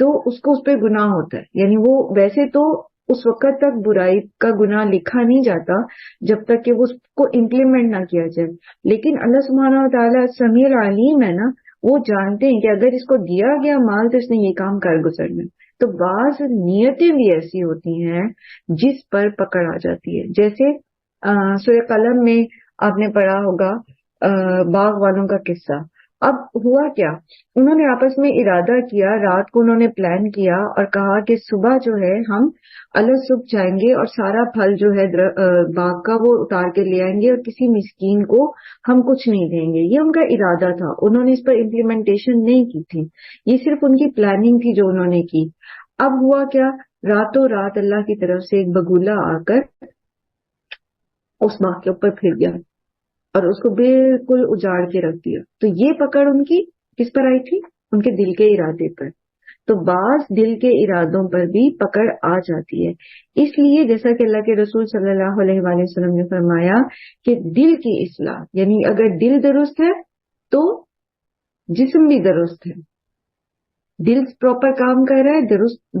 تو اس کو اس پہ گناہ ہوتا ہے. یعنی وہ ویسے تو اس وقت تک برائی کا گناہ لکھا نہیں جاتا جب تک کہ وہ اس کو امپلیمنٹ نہ کیا جائے. لیکن اللہ سبحانہ و تعالیٰ سمیع العلیم ہے نا، وہ جانتے ہیں کہ اگر اس کو دیا گیا مال تو اس نے یہ کام کر گزرنا. تو بعض نیتیں بھی ایسی ہوتی ہیں جس پر پکڑ آ جاتی ہے. جیسے سورہ قلم میں آپ نے پڑھا ہوگا باغ والوں کا قصہ. اب ہوا کیا، انہوں نے آپس میں ارادہ کیا، رات کو انہوں نے پلان کیا اور کہا کہ صبح جو ہے ہم الگ جائیں گے اور سارا پھل جو ہے باغ کا وہ اتار کے لے آئیں گے اور کسی مسکین کو ہم کچھ نہیں دیں گے. یہ ان کا ارادہ تھا، انہوں نے اس پر امپلیمنٹیشن نہیں کی تھی، یہ صرف ان کی پلاننگ تھی جو انہوں نے کی. اب ہوا کیا، راتوں رات اللہ کی طرف سے ایک بگولا آ کر اس باغ کے اوپر پھر گیا اور اس کو بالکل اجاڑ کے رکھ دیا. تو یہ پکڑ ان کی کس پر آئی تھی؟ ان کے دل کے ارادے پر. تو بعض دل کے ارادوں پر بھی پکڑ آ جاتی ہے. اس لیے جیسا کہ اللہ کے رسول صلی اللہ علیہ وآلہ وسلم نے فرمایا کہ دل کی اصلاح، یعنی اگر دل درست ہے تو جسم بھی درست ہے. دل پراپر کام کر رہا ہے،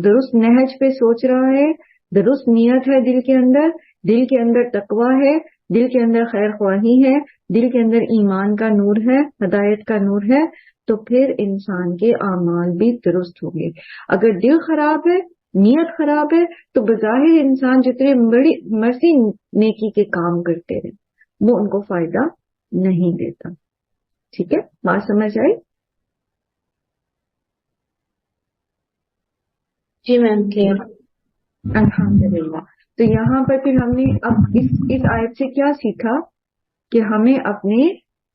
درست نہج پہ سوچ رہا ہے، درست نیت ہے دل کے اندر تقویٰ ہے، دل کے اندر خیر خواہی ہے، دل کے اندر ایمان کا نور ہے، ہدایت کا نور ہے، تو پھر انسان کے اعمال بھی درست ہوں گے. اگر دل خراب ہے، نیت خراب ہے، تو بظاہر انسان جتنے بڑی مرضی نیکی کے کام کرتے رہے وہ ان کو فائدہ نہیں دیتا. ٹھیک ہے، بات سمجھ آئی؟ جی میم کلیئر. الحمدللہ. تو یہاں پر پھر ہم نے اب اس آیت سے کیا سیکھا کہ ہمیں اپنے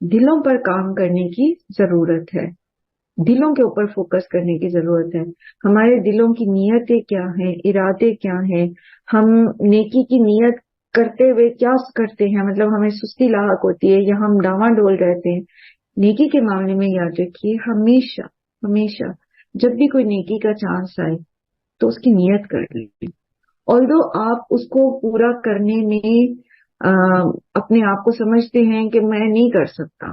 دلوں پر کام کرنے کی ضرورت ہے، دلوں کے اوپر فوکس کرنے کی ضرورت ہے. ہمارے دلوں کی نیتیں کیا ہیں، ارادے کیا ہیں، ہم نیکی کی نیت کرتے ہوئے کیا کرتے ہیں، مطلب ہمیں سستی لاحق ہوتی ہے یا ہم ڈاواں ڈول رہتے ہیں. نیکی کے معاملے میں یاد رکھیے، ہمیشہ جب بھی کوئی نیکی کا چانس آئے تو اس کی نیت کر لیں. آلدو آپ اس کو پورا کرنے میں اپنے آپ کو سمجھتے ہیں کہ میں نہیں کر سکتا،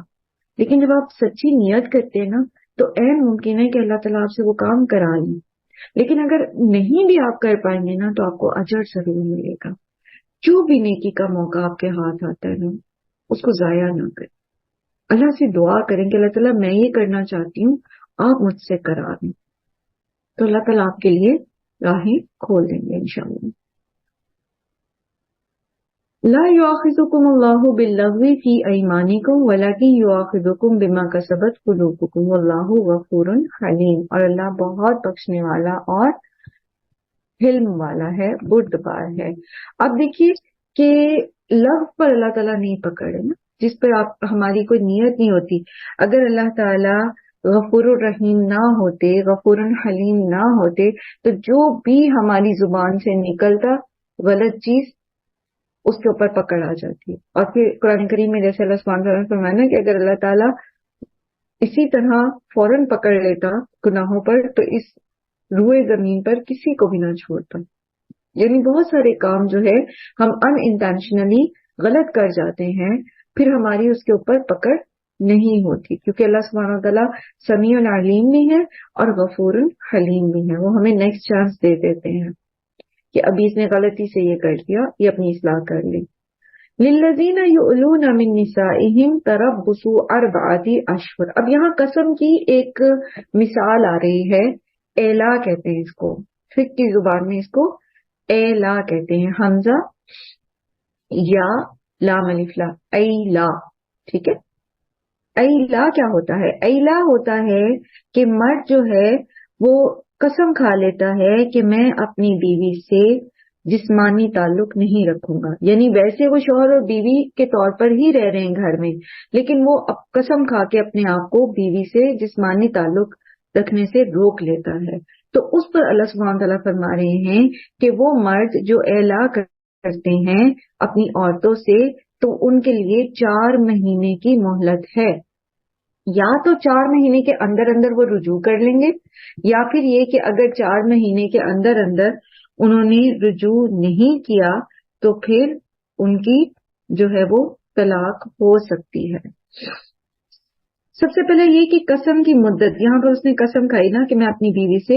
لیکن جب آپ سچی نیت کرتے ہیں نا تو عین ممکن ہے کہ اللہ تعالیٰ آپ سے وہ کام کرا لیں. لیکن اگر نہیں بھی آپ کر پائیں گے نا تو آپ کو اجر ضرور ملے گا. جو بھی نیکی کا موقع آپ کے ہاتھ آتا ہے نا اس کو ضائع نہ کریں. اللہ سے دعا کریں کہ اللہ تعالیٰ میں یہ کرنا چاہتی ہوں، آپ مجھ سے کرا دیں، تو اللہ تعالیٰ آپ کے لیے راہیں کھول دیں گے انشاءاللہ. لا یؤاخذکم اللہ باللغو فی ایمانکم ولکن یؤاخذکم بما کسبت قلوبکم واللہ غفور حلیم. اور اللہ بہت بخشنے والا اور حلم والا ہے، بردبار ہے. اب دیکھیے کہ لغو پر اللہ تعالیٰ نہیں پکڑے نا، جس پر ہماری کوئی نیت نہیں ہوتی. اگر اللہ تعالیٰ غفور الرحیم نہ ہوتے، غفور حلیم نہ ہوتے، تو جو بھی ہماری زبان سے نکلتا غلط چیز اس کے اوپر پکڑ آ جاتی ہے. اور پھر قرآن کریم میں جیسے اللہ سبحانہ وتعالیٰ نے فرمایا کہ اگر اللہ تعالیٰ اسی طرح فوراً پکڑ لیتا گناہوں پر تو اس روئے زمین پر کسی کو بھی نہ چھوڑتا. یعنی بہت سارے کام جو ہے ہم ان انٹینشنلی غلط کر جاتے ہیں، پھر ہماری اس کے اوپر پکڑ نہیں ہوتی، کیونکہ اللہ سبحانہ وتعالیٰ سمیع العلیم بھی ہے اور غفور حلیم بھی ہے. وہ ہمیں نیکسٹ چانس دے دیتے ہیں کہ ابھی اس نے غلطی سے یہ کر دیا، یہ اپنی اصلاح کر لی. للذین یؤلون من نسائہم تربص اربعۃ اشہر. اب یہاں قسم کی ایک مثال آ رہی ہے. ایلا کہتے ہیں اس کو، فقہ کی زبان میں اس کو ایلا کہتے ہیں، حمزہ یا لام الف لا، ایلا. ٹھیک ہے، ایلا کیا ہوتا ہے؟ ایلا ہوتا ہے کہ مرد جو ہے وہ قسم کھا لیتا ہے کہ میں اپنی بیوی سے جسمانی تعلق نہیں رکھوں گا. یعنی ویسے وہ شوہر اور بیوی کے طور پر ہی رہ رہے ہیں گھر میں، لیکن وہ قسم کھا کے اپنے آپ کو بیوی سے جسمانی تعلق رکھنے سے روک لیتا ہے. تو اس پر اللہ سبحانہ تعالیٰ فرما رہے ہیں کہ وہ مرد جو اعلا کرتے ہیں اپنی عورتوں سے تو ان کے لیے 4 مہینے کی مہلت ہے. یا تو 4 مہینے کے اندر اندر وہ رجوع کر لیں گے، یا پھر یہ کہ اگر 4 مہینے کے اندر اندر انہوں نے رجوع نہیں کیا تو پھر ان کی جو ہے وہ طلاق ہو سکتی ہے. سب سے پہلے یہ کہ قسم کی مدت، یہاں پر اس نے قسم کھائی نا کہ میں اپنی بیوی سے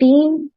3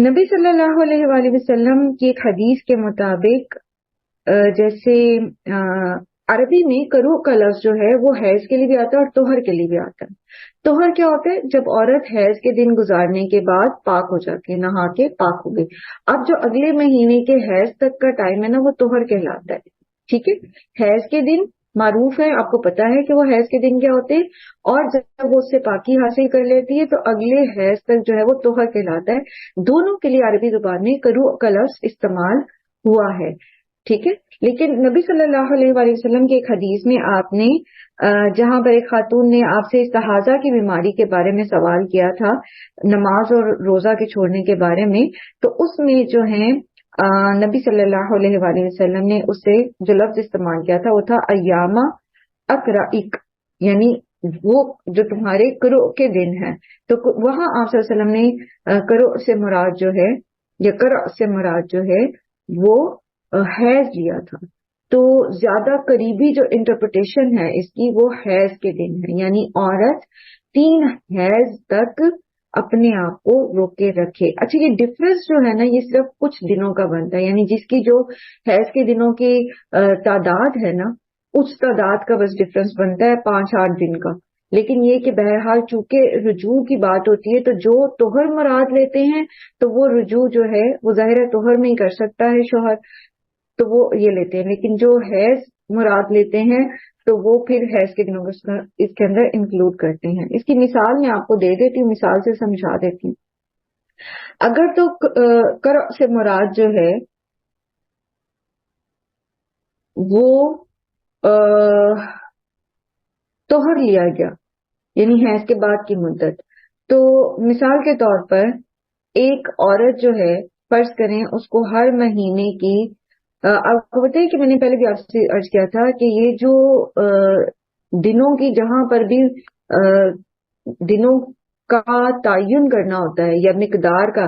نبی صلی اللہ علیہ وآلہ وسلم کی ایک حدیث کے مطابق جیسے عربی میں کرو کا لفظ جو ہے وہ حیض کے لیے بھی آتا ہے اور طہر کے لیے بھی آتا ہے. طہر کیا ہوتا ہے؟ جب عورت حیض کے دن گزارنے کے بعد پاک ہو جاتی ہے، نہا کے پاک ہو گئی. اب جو اگلے مہینے کے حیض تک کا ٹائم ہے نا، وہ طہر کہلاتا ہے. ٹھیک ہے، حیض کے دن معروف ہے، آپ کو پتا ہے کہ وہ حیض کے دن کیا ہوتے ہیں، اور جب وہ اس سے پاکی حاصل کر لیتی ہے تو اگلے حیض تک جو ہے وہ طہر کہلاتا ہے. دونوں کے لیے عربی زبان میں کرو کا لفظ استعمال ہوا ہے. ٹھیک ہے، لیکن نبی صلی اللہ علیہ وآلہ وسلم کی ایک حدیث میں آپ نے جہاں پر ایک خاتون نے آپ سے استحاضہ کی بیماری کے بارے میں سوال کیا تھا، نماز اور روزہ کے چھوڑنے کے بارے میں، تو اس میں جو ہے نبی صلی اللہ علیہ وآلہ وسلم نے اس سے جو لفظ استعمال کیا تھا وہ تھا ایامہ اکرائک، یعنی وہ جو تمہارے کرو کے دن ہیں. تو وہاں آپ صلی اللہ علیہ وسلم نے کرو سے مراد جو ہے یا کرا سے مراد جو ہے وہ حیض لیا تھا. تو زیادہ قریبی جو انٹرپریٹیشن ہے اس کی وہ حیض کے دن ہے، یعنی عورت 3 حیض تک اپنے آپ کو روکے رکھے. اچھا، یہ ڈفرنس جو ہے نا یہ صرف کچھ دنوں کا بنتا ہے، یعنی جس کی جو حیض کے دنوں کی تعداد ہے نا اس تعداد کا بس ڈفرنس بنتا ہے 5-8 دن کا. لیکن یہ کہ بہرحال چونکہ رجوع کی بات ہوتی ہے تو جو طہر مراد لیتے ہیں تو وہ رجوع جو ہے وہ ظاہر طہر میں ہی کر سکتا ہے شوہر، تو وہ یہ لیتے ہیں. لیکن جو حیض مراد لیتے ہیں تو وہ پھر حیض کے دنوں کو اس کے اندر انکلوڈ کرتے ہیں. اس کی مثال میں آپ کو دے دیتی ہوں، مثال سے سمجھا دیتی ہوں. اگر تو کرا سے مراد جو ہے وہ طہر لیا گیا یعنی حیض کے بعد کی مدت، تو مثال کے طور پر ایک عورت جو ہے فرض کریں اس کو ہر مہینے کی آپ کو بتائیے کہ میں نے پہلے بھی آپ سے عرض کیا تھا کہ یہ جو دنوں کی جہاں پر بھی دنوں کا تعین کرنا ہوتا ہے یا مقدار کا،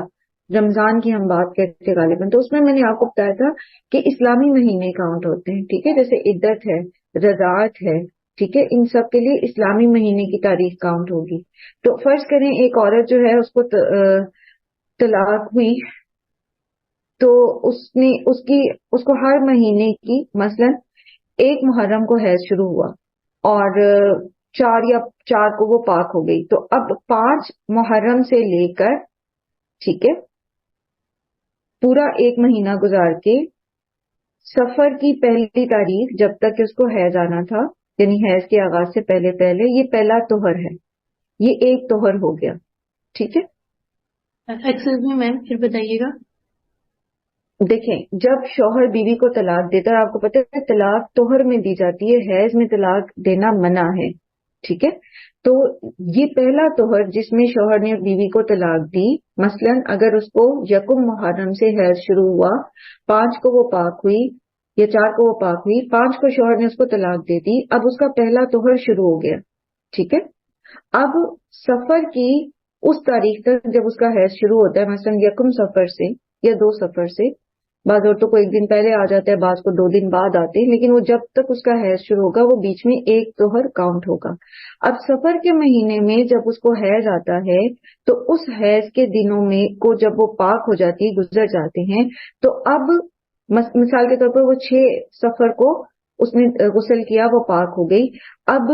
رمضان کی ہم بات کرتے ہیں غالباً، تو اس میں نے آپ کو بتایا تھا کہ اسلامی مہینے کاؤنٹ ہوتے ہیں. ٹھیک ہے، جیسے عدت ہے، رضاعت ہے، ٹھیک ہے، ان سب کے لیے اسلامی مہینے کی تاریخ کاؤنٹ ہوگی. تو فرض کریں ایک عورت جو ہے اس کو طلاق ہوئی تو اس کو ہر مہینے کی مثلا 1 محرم کو حیض شروع ہوا اور 4 کو وہ پاک ہو گئی، تو اب 5 محرم سے لے کر ٹھیک ہے پورا 1 مہینہ گزار کے سفر کی پہلی تاریخ جب تک کہ اس کو حیض آنا تھا، یعنی حیض کے آغاز سے پہلے یہ پہلا طہر ہے، یہ ایک طہر ہو گیا. ٹھیک ہے، ایکسکیوز می میم، پھر بتائیے گا. دیکھیں جب شوہر بیوی کو طلاق دیتا ہے، آپ کو پتہ ہے طلاق طہر میں دی جاتی ہے، حیض میں طلاق دینا منع ہے. ٹھیک ہے، تو یہ پہلا طہر جس میں شوہر نے بیوی کو طلاق دی، مثلا اگر اس کو 1 محرم سے حیض شروع ہوا، 5 کو وہ پاک ہوئی یا 4 کو وہ پاک ہوئی، 5 کو شوہر نے اس کو طلاق دے دی، اب اس کا پہلا طہر شروع ہو گیا. ٹھیک ہے، اب سفر کی اس تاریخ تک جب اس کا حیض شروع ہوتا ہے، مثلا 1 سفر سے یا 2 سفر سے، بعض عورتوں کو 1 دن پہلے آ جاتا ہے، بعض کو 2 دن بعد آتے ہیں، لیکن وہ جب تک اس کا حیض شروع ہوگا وہ بیچ میں 1 طہر کاؤنٹ ہوگا. اب سفر کے مہینے میں جب اس کو حیض آتا ہے تو اس حیض کے دنوں میں کو جب وہ پاک ہو جاتی ہے، گزر جاتے ہیں، تو اب مثال کے طور پر وہ 6 سفر کو اس نے غسل کیا، وہ پاک ہو گئی. اب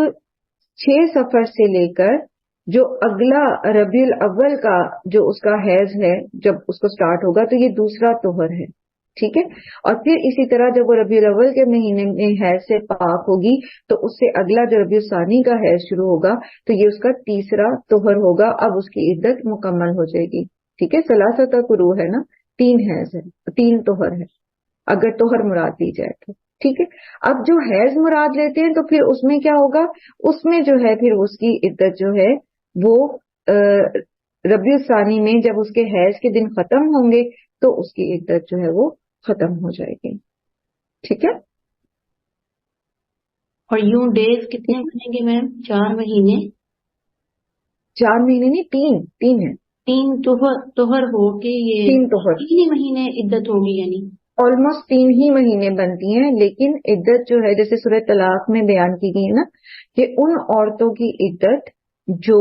6 سفر سے لے کر جو اگلا ربیع الاول کا جو اس کا حیض ہے جب اس کو سٹارٹ ہوگا تو یہ دوسرا طہر ہے. ٹھیک ہے، اور پھر اسی طرح جب وہ ربیع الاول کے مہینے میں حیض سے پاک ہوگی تو اس سے اگلا جو ربیع الثانی کا حیض شروع ہوگا تو یہ اس کا تیسرا طہر ہوگا. اب اس کی عدت مکمل ہو جائے گی. ٹھیک ہے، ثلاثۃ قروء ہے نا، 3 حیض ہے، 3 طہر ہے اگر طہر مراد لی جائے تو. ٹھیک ہے، اب جو حیض مراد لیتے ہیں تو پھر اس میں کیا ہوگا، اس میں جو ہے پھر اس کی عدت جو ہے وہ ربیع الثانی میں جب اس کے حیض کے دن ختم ہوں گے تو اس کی عدت جو ہے وہ ختم ہو جائے گی. ٹھیک ہے، اور یوں ڈیز کتنے بنیں گے میم؟ 4 مہینے؟ 4 مہینے نہیں، 3 ہے. 3 طہر ہو کے یہ 3 طہر 3 ہی مہینے عدت ہوگی، یعنی آلموسٹ 3 ہی مہینے بنتی ہیں. لیکن عدت جو ہے جیسے سورہ طلاق میں بیان کی گئی ہے نا کہ ان عورتوں کی عدت جو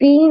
3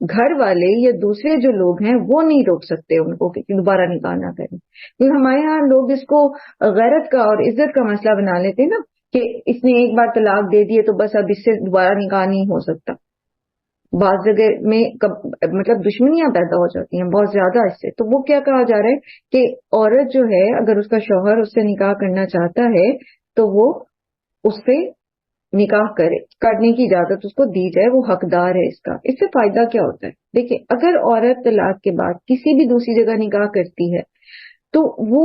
گھر والے یا دوسرے جو لوگ ہیں وہ نہیں روک سکتے ان کو کہ دوبارہ نکاح نہ کریں. کیونکہ ہمارے یہاں لوگ اس کو غیرت کا اور عزت کا مسئلہ بنا لیتے ہیں نا کہ اس نے ایک بار طلاق دے دی ہے تو بس اب اس سے دوبارہ نکاح نہیں ہو سکتا. بعض جگہ میں مطلب دشمنیاں پیدا ہو جاتی ہیں بہت زیادہ اس سے. تو وہ کیا کہا جا رہا ہے کہ عورت جو ہے اگر اس کا شوہر اس سے نکاح کرنا چاہتا ہے تو وہ اس سے نکاح کرنے کی اجازت اس کو دی جائے، وہ حقدار ہے اس کا. اس سے فائدہ کیا ہوتا ہے؟ دیکھیں اگر عورت طلاق کے بعد کسی بھی دوسری جگہ نکاح کرتی ہے تو وہ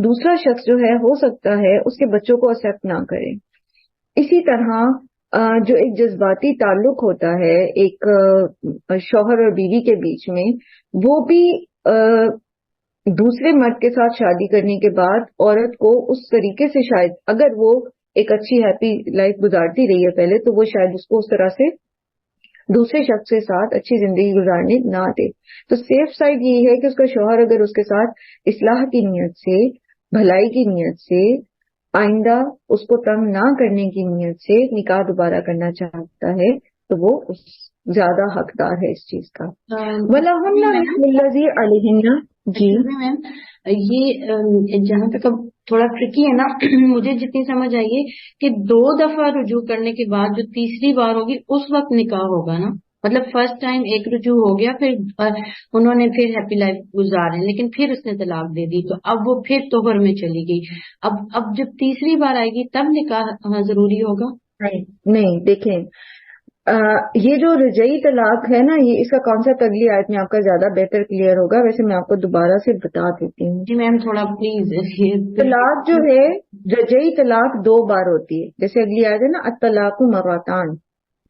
دوسرا شخص جو ہے ہو سکتا ہے اس کے بچوں کو ایکسپٹ نہ کرے. اسی طرح جو ایک جذباتی تعلق ہوتا ہے ایک شوہر اور بیوی کے بیچ میں، وہ بھی دوسرے مرد کے ساتھ شادی کرنے کے بعد عورت کو اس طریقے سے شاید اگر وہ ایک اچھی ہیپی لائف گزارتی رہی ہے پہلے تو وہ شاید اس کو اس طرح سے دوسرے شخص کے ساتھ اچھی زندگی گزارنے نہ دے. تو سیف سائڈ یہ ہے کہ اس کا شوہر اگر اس کے ساتھ اصلاح کی نیت سے، بھلائی کی نیت سے، آئندہ اس کو تنگ نہ کرنے کی نیت سے نکاح دوبارہ کرنا چاہتا ہے تو وہ زیادہ حقدار ہے اس چیز کا. وَلَهُنَّ مِثْلُ الَّذِي عَلَيْهِنَّ. جی میم یہ جہاں تک اب تھوڑا ٹرکی ہے نا مجھے جتنی سمجھ آئی ہے کہ 2 دفعہ رجوع کرنے کے بعد جو تیسری بار ہوگی اس وقت نکاح ہوگا نا. مطلب فرسٹ ٹائم ایک رجوع ہو گیا، پھر انہوں نے پھر ہیپی لائف گزارے لیکن پھر اس نے طلاق دے دی تو اب وہ پھر توہر میں چلی گئی. اب جب تیسری بار آئے گی تب نکاح ضروری ہوگا؟ نہیں دیکھیں یہ جو رجعی طلاق ہے نا یہ اس کا کانسیپٹ اگلی آیت میں آپ کا زیادہ بہتر کلیئر ہوگا. ویسے میں آپ کو دوبارہ سے بتا دیتی ہوں. جی میم تھوڑا پلیز. طلاق جو ہے رجعی طلاق 2 بار ہوتی ہے. جیسے اگلی آیت ہے نا الطلاق مرتان،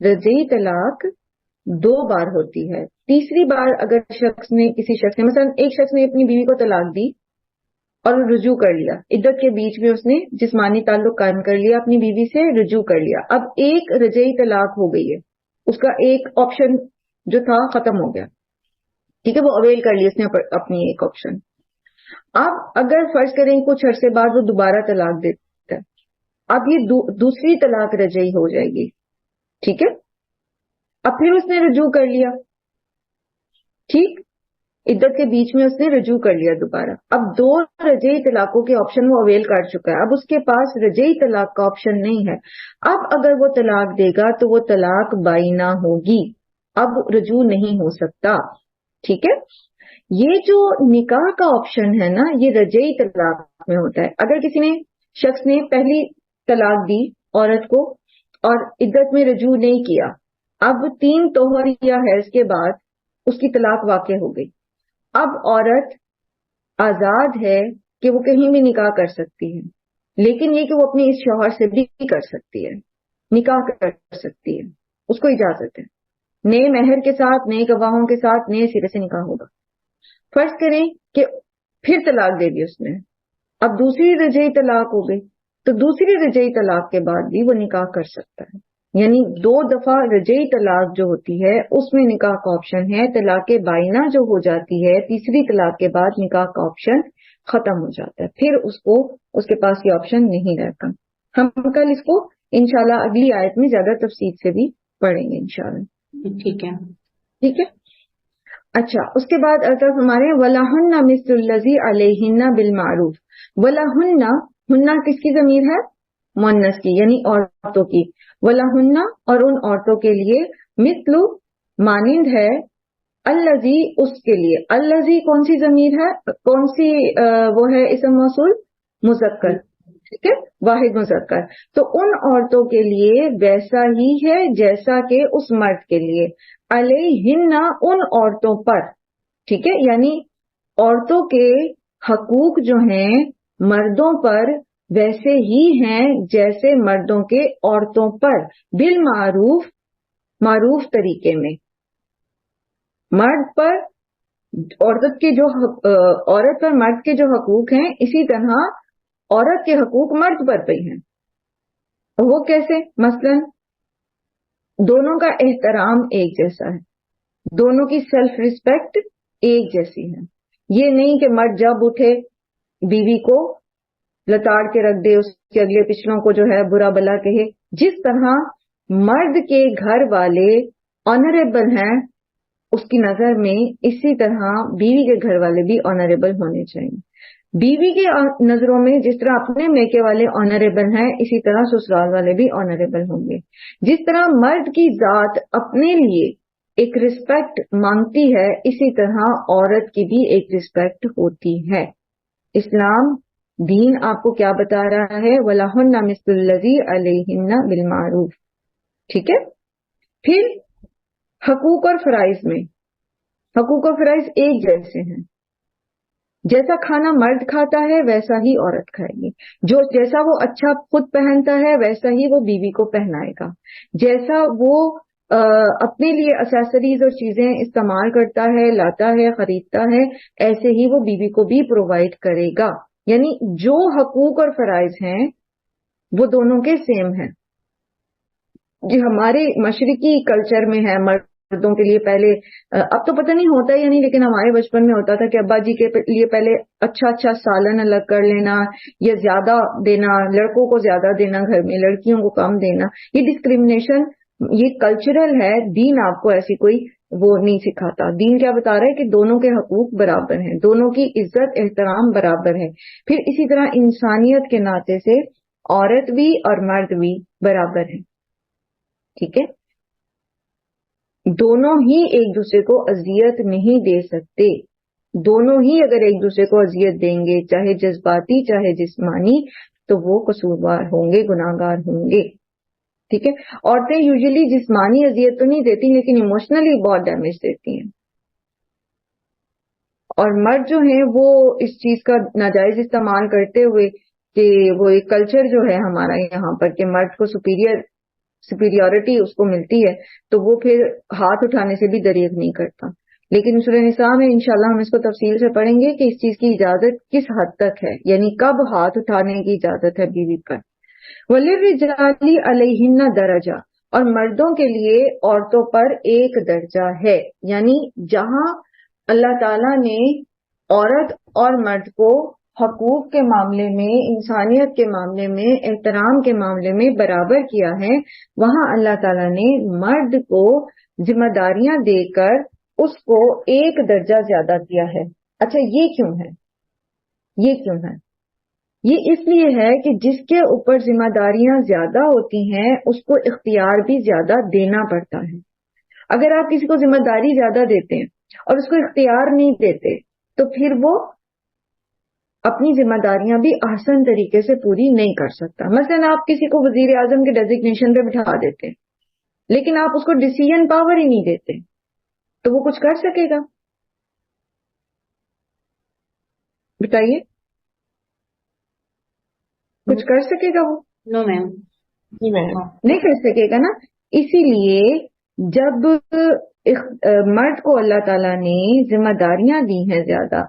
رجعی طلاق 2 بار ہوتی ہے. تیسری بار اگر شخص نے کسی شخص نے مثلا ایک شخص نے اپنی بیوی کو طلاق دی اور رجوع کر لیا، عدت کے بیچ میں اس نے جسمانی تعلق قائم کر لیا، اپنی بیوی سے رجوع کر لیا، اب ایک رجعی طلاق ہو گئی ہے، اس کا ایک آپشن جو تھا ختم ہو گیا، ٹھیک ہے، وہ اویل کر لی اس نے اپنی ایک آپشن. اب اگر فرض کریں کچھ عرصے بعد وہ دوبارہ طلاق دیتا ہے، اب یہ دوسری طلاق رجعی ہو جائے گی، ٹھیک ہے. اب پھر اس نے رجوع کر لیا، ٹھیک، عدت کے بیچ میں اس نے رجوع کر لیا دوبارہ. اب 2 رجعی طلاقوں کے آپشن وہ اویل کر چکا ہے، اب اس کے پاس رجعی طلاق کا آپشن نہیں ہے. اب اگر وہ طلاق دے گا تو وہ طلاق بائنہ ہوگی، اب رجوع نہیں ہو سکتا، ٹھیک ہے. یہ جو نکاح کا آپشن ہے نا یہ رجعی طلاق میں ہوتا ہے. اگر کسی نے شخص نے پہلی طلاق دی عورت کو اور عدت میں رجوع نہیں کیا، اب 3 توہر یا حیض کے بعد اس کی طلاق واقع ہو گئی، اب عورت آزاد ہے کہ وہ کہیں بھی نکاح کر سکتی ہے، لیکن یہ کہ وہ اپنے اس شوہر سے بھی کر سکتی ہے، نکاح کر سکتی ہے، اس کو اجازت ہے، نئے مہر کے ساتھ، نئے گواہوں کے ساتھ، نئے سرے سے نکاح ہوگا. فرض کریں کہ پھر طلاق دے دی اس نے، اب دوسری رجعی طلاق ہو گئی تو دوسری رجعی طلاق کے بعد بھی وہ نکاح کر سکتا ہے. یعنی 2 دفعہ رجعی طلاق جو ہوتی ہے اس میں نکاح کا آپشن ہے. طلاق بائنہ جو ہو جاتی ہے تیسری طلاق کے بعد نکاح کا آپشن ختم ہو جاتا ہے، پھر اس کے پاس یہ آپشن نہیں رہتا. ہم کل اس کو انشاءاللہ اگلی آیت میں زیادہ تفصیل سے بھی پڑھیں گے انشاءاللہ. ٹھیک ہے ٹھیک ہے. اچھا اس کے بعد الطاف ہمارے وَلَهُنَّ مِثْلُ الَّذِي عَلَيْهِنَّ بِالْمَعْرُوفِ. وَلَهُنَّ ہنہ کس کی ضمیر ہے؟ مؤنث کی، یعنی عورتوں کی. وَلَهُنَّ اور ان عورتوں کے لیے، مثل مانند ہے، الذی اس کے لیے. الذی کون سی ضمیر ہے؟ کون سی وہ ہے اسم موصول؟ مذکر، ٹھیک ہے، واحد مذکر. تو ان عورتوں کے لیے ویسا ہی ہے جیسا کہ اس مرد کے لیے. علیہن ان عورتوں پر، ٹھیک ہے، یعنی عورتوں کے حقوق جو ہیں مردوں پر ویسے ہی ہیں جیسے مردوں کے عورتوں پر، بالمعروف، معروف طریقے میں. مرد پر عورت کے جو عورت پر مرد کے جو حقوق ہیں اسی طرح عورت کے حقوق مرد پر بھی ہیں. وہ کیسے؟ مثلا دونوں کا احترام ایک جیسا ہے، دونوں کی سیلف ریسپیکٹ ایک جیسی ہے. یہ نہیں کہ مرد جب اٹھے بیوی کو لتاڑ کے رکھ دے، اس کے اگلے پچھلوں کو جو ہے برا بلا کہے. جس طرح مرد کے گھر والے آنریبل ہیں اس کی نظر میں اسی طرح بیوی کے گھر والے بھی آنریبل ہونے چاہیے. بیوی کے نظروں میں جس طرح اپنے میکے والے آنریبل ہیں اسی طرح سسرال والے بھی آنریبل ہوں گے. جس طرح مرد کی ذات اپنے لیے ایک رسپیکٹ مانگتی ہے اسی طرح عورت کی بھی ایک رسپیکٹ ہوتی ہے. اسلام دین آپ کو کیا بتا رہا ہے؟ وَلَهُنَّ مِثْلُ الَّذِي عَلَيْهِنَّ بِالْمَعْرُوفِ. ٹھیک ہے. پھر حقوق اور فرائض میں حقوق اور فرائض ایک جیسے ہیں. جیسا کھانا مرد کھاتا ہے ویسا ہی عورت کھائے گی. جیسا وہ اچھا خود پہنتا ہے ویسا ہی وہ بیوی کو پہنائے گا. جیسا وہ اپنے لیے اسیسریز اور چیزیں استعمال کرتا ہے، لاتا ہے، خریدتا ہے، ایسے ہی وہ بیوی کو بھی پرووائڈ کرے گا. یعنی جو حقوق اور فرائض ہیں وہ دونوں کے سیم ہیں. جو ہمارے مشرقی کلچر میں ہے مردوں کے لیے پہلے، اب تو پتہ نہیں ہوتا یا نہیں، لیکن ہمارے بچپن میں ہوتا تھا کہ ابا جی کے لیے پہلے اچھا سالن الگ کر لینا یا زیادہ دینا، لڑکوں کو زیادہ دینا گھر میں، لڑکیوں کو کم دینا. یہ ڈسکریمنیشن یہ کلچرل ہے. دین آپ کو ایسی کوئی وہ نہیں سکھاتا. دین کیا بتا رہا ہے کہ دونوں کے حقوق برابر ہیں، دونوں کی عزت احترام برابر ہے. پھر اسی طرح انسانیت کے ناطے سے عورت بھی اور مرد بھی برابر ہیں. ٹھیک ہے. دونوں ہی ایک دوسرے کو اذیت نہیں دے سکتے. دونوں ہی اگر ایک دوسرے کو اذیت دیں گے چاہے جذباتی چاہے جسمانی تو وہ قصوروار ہوں گے، گناہگار ہوں گے. ٹھیک ہے. عورتیں یوزلی جسمانی اذیت تو نہیں دیتی لیکن ایموشنلی بہت ڈیمیج دیتی ہیں، اور مرد جو ہیں وہ اس چیز کا ناجائز استعمال کرتے ہوئے کہ وہ ایک کلچر جو ہے ہمارا یہاں پر کہ مرد کو سپیریورٹی اس کو ملتی ہے تو وہ پھر ہاتھ اٹھانے سے بھی دریغ نہیں کرتا. لیکن سورہ نساء میں انشاءاللہ ہم اس کو تفصیل سے پڑھیں گے کہ اس چیز کی اجازت کس حد تک ہے، یعنی کب ہاتھ اٹھانے کی اجازت ہے بیوی پر. وَلِلرِّجَالِ عَلَيْهِنَّ دَرَجَةٌ، اور مردوں کے لیے عورتوں پر ایک درجہ ہے. یعنی جہاں اللہ تعالیٰ نے عورت اور مرد کو حقوق کے معاملے میں، انسانیت کے معاملے میں، احترام کے معاملے میں برابر کیا ہے، وہاں اللہ تعالیٰ نے مرد کو ذمہ داریاں دے کر اس کو ایک درجہ زیادہ دیا ہے. اچھا یہ کیوں ہے؟ یہ اس لیے ہے کہ جس کے اوپر ذمہ داریاں زیادہ ہوتی ہیں اس کو اختیار بھی زیادہ دینا پڑتا ہے. اگر آپ کسی کو ذمہ داری زیادہ دیتے ہیں اور اس کو اختیار نہیں دیتے تو پھر وہ اپنی ذمہ داریاں بھی آسان طریقے سے پوری نہیں کر سکتا. مثلا آپ کسی کو وزیر اعظم کے ڈیزگنیشن پہ بٹھا دیتے لیکن آپ اس کو ڈیسیژن پاور ہی نہیں دیتے تو وہ کچھ کر سکے گا؟ بتائیے، کچھ کر سکے گا وہ؟ نو میم. نہیں کر سکے گا نا. اسی لیے جب مرد کو اللہ تعالیٰ نے ذمہ داریاں دی ہیں زیادہ،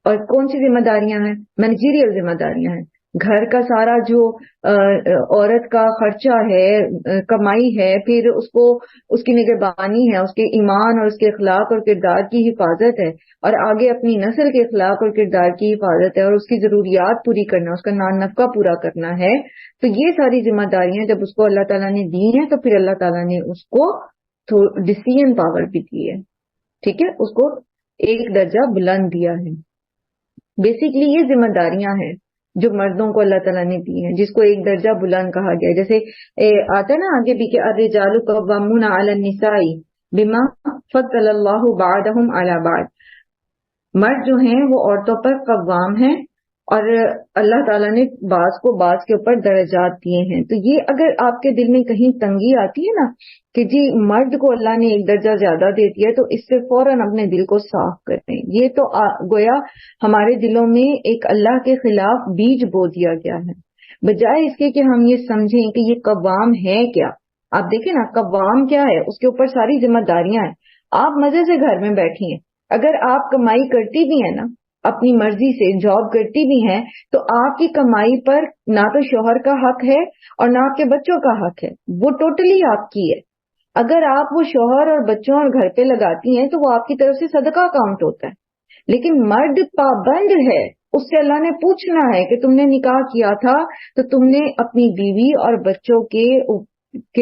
اور کون سی ذمہ داریاں ہیں؟ مینیجیریل ذمہ داریاں ہیں. گھر کا سارا جو عورت کا خرچہ ہے، کمائی ہے، پھر اس کی نگہبانی ہے، اس کے ایمان اور اس کے اخلاق اور کردار کی حفاظت ہے، اور آگے اپنی نسل کے اخلاق اور کردار کی حفاظت ہے، اور اس کی ضروریات پوری کرنا، اس کا نان نفقہ پورا کرنا ہے. تو یہ ساری ذمہ داریاں جب اس کو اللہ تعالیٰ نے دی ہیں تو پھر اللہ تعالیٰ نے اس کو ڈیسیژن پاور بھی دی ہے. ٹھیک ہے. اس کو ایک درجہ بلند دیا ہے. بیسکلی یہ ذمہ داریاں ہیں جو مردوں کو اللہ تعالیٰ نے دی ہیں جس کو ایک درجہ بلند کہا گیا. جیسے آتا ہے نا آگے بھی کہ الرجال قوامون علی النساء بما فضل اللہ بعضهم علی بعض. مرد جو ہیں وہ عورتوں پر قوام ہیں اور اللہ تعالیٰ نے بعض کو بعض کے اوپر درجات دیے ہیں. تو یہ اگر آپ کے دل میں کہیں تنگی آتی ہے نا کہ جی مرد کو اللہ نے ایک درجہ زیادہ دے دیا ہے تو اس سے فوراً اپنے دل کو صاف کریں. یہ تو گویا ہمارے دلوں میں ایک اللہ کے خلاف بیج بو دیا گیا ہے. بجائے اس کے کہ ہم یہ سمجھیں کہ یہ قوام ہے کیا. آپ دیکھیں نا قوام کیا ہے، اس کے اوپر ساری ذمہ داریاں ہیں. آپ مزے سے گھر میں بیٹھی ہیں، اگر آپ کمائی کرتی بھی ہیں نا اپنی مرضی سے جاب کرتی بھی ہیں تو آپ کی کمائی پر نہ تو شوہر کا حق ہے اور نہ آپ کے بچوں کا حق ہے، وہ ٹوٹلی آپ کی ہے. اگر آپ وہ شوہر اور بچوں اور گھر پہ لگاتی ہیں تو وہ آپ کی طرف سے صدقہ کاؤنٹ ہوتا ہے. لیکن مرد پابند ہے، اس سے اللہ نے پوچھنا ہے کہ تم نے نکاح کیا تھا تو تم نے اپنی بیوی اور بچوں کے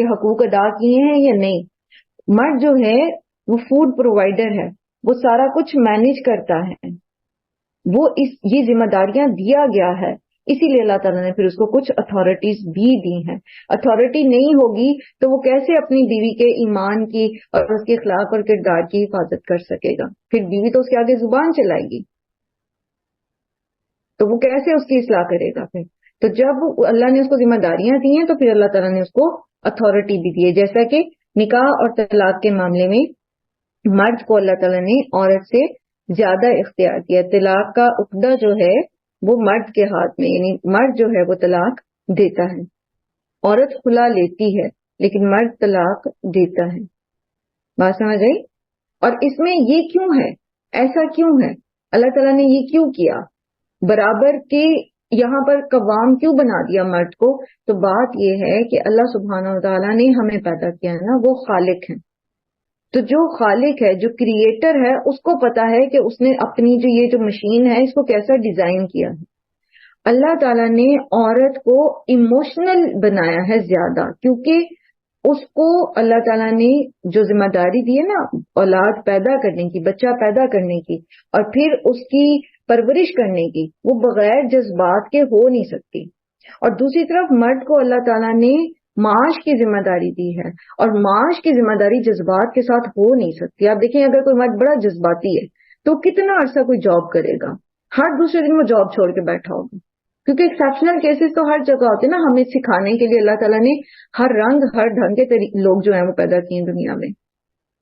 حقوق ادا کیے ہیں یا نہیں. مرد جو ہے وہ فوڈ پرووائڈر ہے، وہ سارا کچھ مینج کرتا ہے، وہ یہ ذمہ داریاں دیا گیا ہے، اسی لیے اللہ تعالیٰ نے پھر اس کو کچھ اتھارٹیز بھی دی ہیں. اتھارٹی نہیں ہوگی تو وہ کیسے اپنی بیوی کے ایمان کی اور اس کے اخلاق اور کردار کی حفاظت کر سکے گا؟ پھر بیوی تو اس کے آگے زبان چلائے گی تو وہ کیسے اس کی اصلاح کرے گا پھر؟ تو جب اللہ نے اس کو ذمہ داریاں دی ہیں تو پھر اللہ تعالیٰ نے اس کو اتھارٹی بھی دی ہے. جیسا کہ نکاح اور طلاق کے معاملے میں مرد کو اللہ تعالیٰ نے عورت سے زیادہ اختیار کیا. طلاق کا عقدہ جو ہے وہ مرد کے ہاتھ میں، یعنی مرد جو ہے وہ طلاق دیتا ہے، عورت خلا لیتی ہے لیکن مرد طلاق دیتا ہے. بات سمجھ آئی؟ اور اس میں یہ کیوں ہے، ایسا کیوں ہے، اللہ تعالیٰ نے یہ کیوں کیا، برابر کے یہاں پر قوام کیوں بنا دیا مرد کو؟ تو بات یہ ہے کہ اللہ سبحانہ وتعالیٰ نے ہمیں پیدا کیا ہے نا، وہ خالق ہیں. تو جو خالق ہے، جو کریٹر ہے، اس کو پتا ہے کہ اس نے اپنی یہ جو مشین ہے اس کو کیسا ڈیزائن کیا ہے. اللہ تعالیٰ نے عورت کو ایموشنل بنایا ہے زیادہ، کیونکہ اس کو اللہ تعالیٰ نے جو ذمہ داری دی ہے نا اولاد پیدا کرنے کی، بچہ پیدا کرنے کی اور پھر اس کی پرورش کرنے کی، وہ بغیر جذبات کے ہو نہیں سکتی. اور دوسری طرف مرد کو اللہ تعالیٰ نے معاش کی ذمہ داری دی ہے، اور معاش کی ذمہ داری جذبات کے ساتھ ہو نہیں سکتی. آپ دیکھیں اگر کوئی مرد بڑا جذباتی ہے تو کتنا عرصہ کوئی جاب کرے گا، ہر دوسرے دن وہ جاب چھوڑ کے بیٹھا ہوگا، کیونکہ ایکسیپشنل کیسز تو ہر جگہ ہوتے ہیں نا. ہمیں سکھانے کے لیے اللہ تعالیٰ نے ہر رنگ ہر ڈھنگ کے لوگ جو ہیں وہ پیدا کیے ہیں دنیا میں.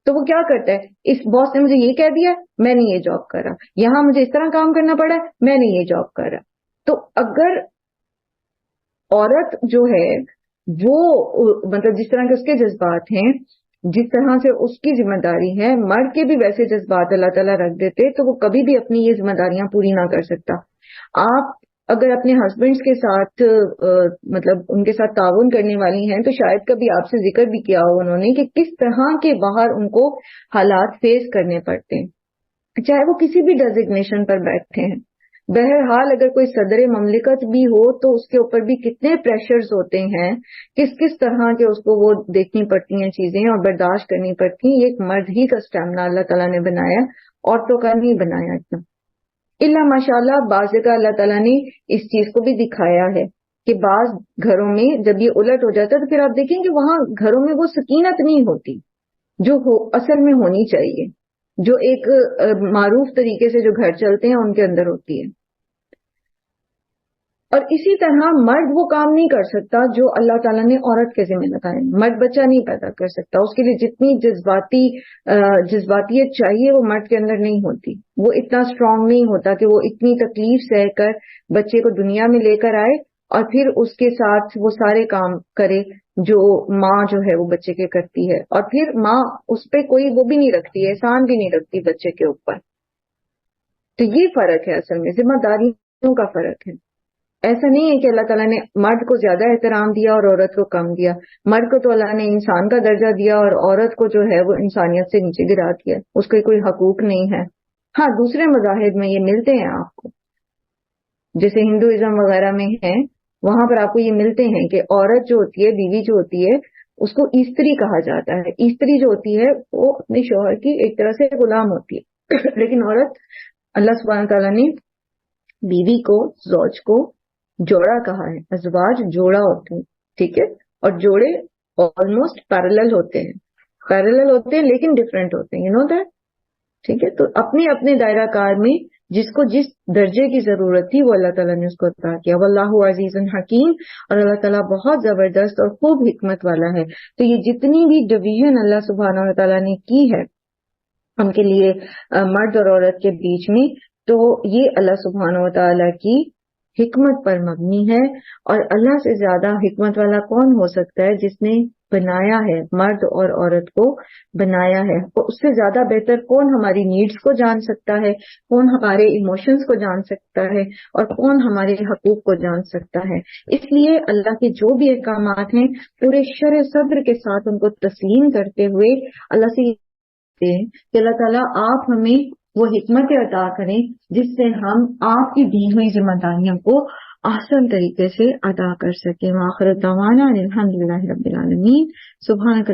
تو وہ کیا کرتا ہے، اس باس نے مجھے یہ کہہ دیا میں نے یہ جاب کرا، یہاں مجھے اس طرح کام کرنا پڑا ہے میں نے یہ جاب کرا. تو اگر عورت جو ہے وہ مطلب جس طرح کے اس کے جذبات ہیں، جس طرح سے اس کی ذمہ داری ہے، مرد کے بھی ویسے جذبات اللہ تعالیٰ رکھ دیتے تو وہ کبھی بھی اپنی یہ ذمہ داریاں پوری نہ کر سکتا. آپ اگر اپنے ہسبینڈس کے ساتھ مطلب ان کے ساتھ تعاون کرنے والی ہیں تو شاید کبھی آپ سے ذکر بھی کیا ہو انہوں نے کہ کس طرح کے باہر ان کو حالات فیس کرنے پڑتے ہیں، چاہے وہ کسی بھی ڈیزگنیشن پر بیٹھے ہیں. بہرحال اگر کوئی صدر مملکت بھی ہو تو اس کے اوپر بھی کتنے پریشرز ہوتے ہیں، کس طرح کے اس کو وہ دیکھنی پڑتی ہیں چیزیں اور برداشت کرنی پڑتی ہیں. یہ ایک مرد ہی کا اسٹیمنا اللہ تعالیٰ نے بنایا، عورتوں کا نہیں بنایا اتنا. اللہ ماشاءاللہ بعض جگہ اللہ تعالیٰ نے اس چیز کو بھی دکھایا ہے کہ بعض گھروں میں جب یہ الٹ ہو جاتا ہے تو پھر آپ دیکھیں کہ وہاں گھروں میں وہ سکینت نہیں ہوتی جو اصل میں ہونی چاہیے، جو ایک معروف طریقے سے جو گھر چلتے ہیں ان کے اندر ہوتی ہے. اور اسی طرح مرد وہ کام نہیں کر سکتا جو اللہ تعالیٰ نے عورت کے ذمہ لگائے. مرد بچہ نہیں پیدا کر سکتا، اس کے لیے جتنی جذباتیت چاہیے وہ مرد کے اندر نہیں ہوتی. وہ اتنا اسٹرانگ نہیں ہوتا کہ وہ اتنی تکلیف سہ کر بچے کو دنیا میں لے کر آئے اور پھر اس کے ساتھ وہ سارے کام کرے جو ماں جو ہے وہ بچے کے کرتی ہے، اور پھر ماں اس پہ کوئی وہ بھی نہیں رکھتی ہے، احسان بھی نہیں رکھتی بچے کے اوپر. تو یہ فرق ہے، اصل میں ذمہ داریوں کا فرق ہے. ایسا نہیں ہے کہ اللہ تعالیٰ نے مرد کو زیادہ احترام دیا اور عورت کو کم دیا. مرد کو تو اللہ نے انسان کا درجہ دیا اور عورت کو جو ہے وہ انسانیت سے نیچے گرا دیا، اس کے کوئی حقوق نہیں ہے. ہاں دوسرے مذاہب میں یہ ملتے ہیں آپ کو، جیسے ہندوازم وغیرہ میں ہیں، وہاں پر آپ کو یہ ملتے ہیں کہ عورت جو ہوتی ہے، بیوی جو ہوتی ہے، اس کو استری کہا جاتا ہے. استری جو ہوتی ہے وہ اپنے شوہر کی ایک طرح سے غلام ہوتی ہے لیکن عورت، اللہ سبحانہ تعالیٰ نے بیوی کو، زوج کو جوڑا کہا ہے. ازواج جوڑا ہوتے ہیں، ٹھیک ہے، اور جوڑے آلموسٹ پیرالل ہوتے ہیں لیکن ڈفرینٹ ہوتے ہیں، یو نو دیٹ، ٹھیک ہے. تو اپنے اپنے دائرہ کار میں جس کو جس درجے کی ضرورت تھی وہ اللہ تعالیٰ نے اس کو عطا کیا. واللہ عزیز حکیم، اور اللہ تعالیٰ بہت زبردست اور خوب حکمت والا ہے. تو یہ جتنی بھی ڈویژن اللہ سبحانہ و تعالیٰ نے کی ہے ہم کے لیے مرد اور عورت کے بیچ میں، تو یہ اللہ سبحانہ و تعالیٰ کی حکمت پر مبنی ہے. اور اللہ سے زیادہ حکمت والا کون ہو سکتا ہے جس نے بنایا ہے، مرد اور عورت کو بنایا ہے. اس سے زیادہ بہتر کون ہماری نیڈز کو جان سکتا ہے، کون ہمارے ایموشنز کو جان سکتا ہے، اور کون ہمارے حقوق کو جان سکتا ہے. اس لیے اللہ کے جو بھی احکامات ہیں پورے شرع صدر کے ساتھ ان کو تسلیم کرتے ہوئے اللہ سے کہ اللہ تعالیٰ آپ ہمیں وہ حکمت عطا کریں جس سے ہم آپ کی دی ہوئی ذمہ داریوں کو احسن طریقے سے ادا کر سکیں. وآخر دعوانا الحمدللہ رب العالمین. سبحانک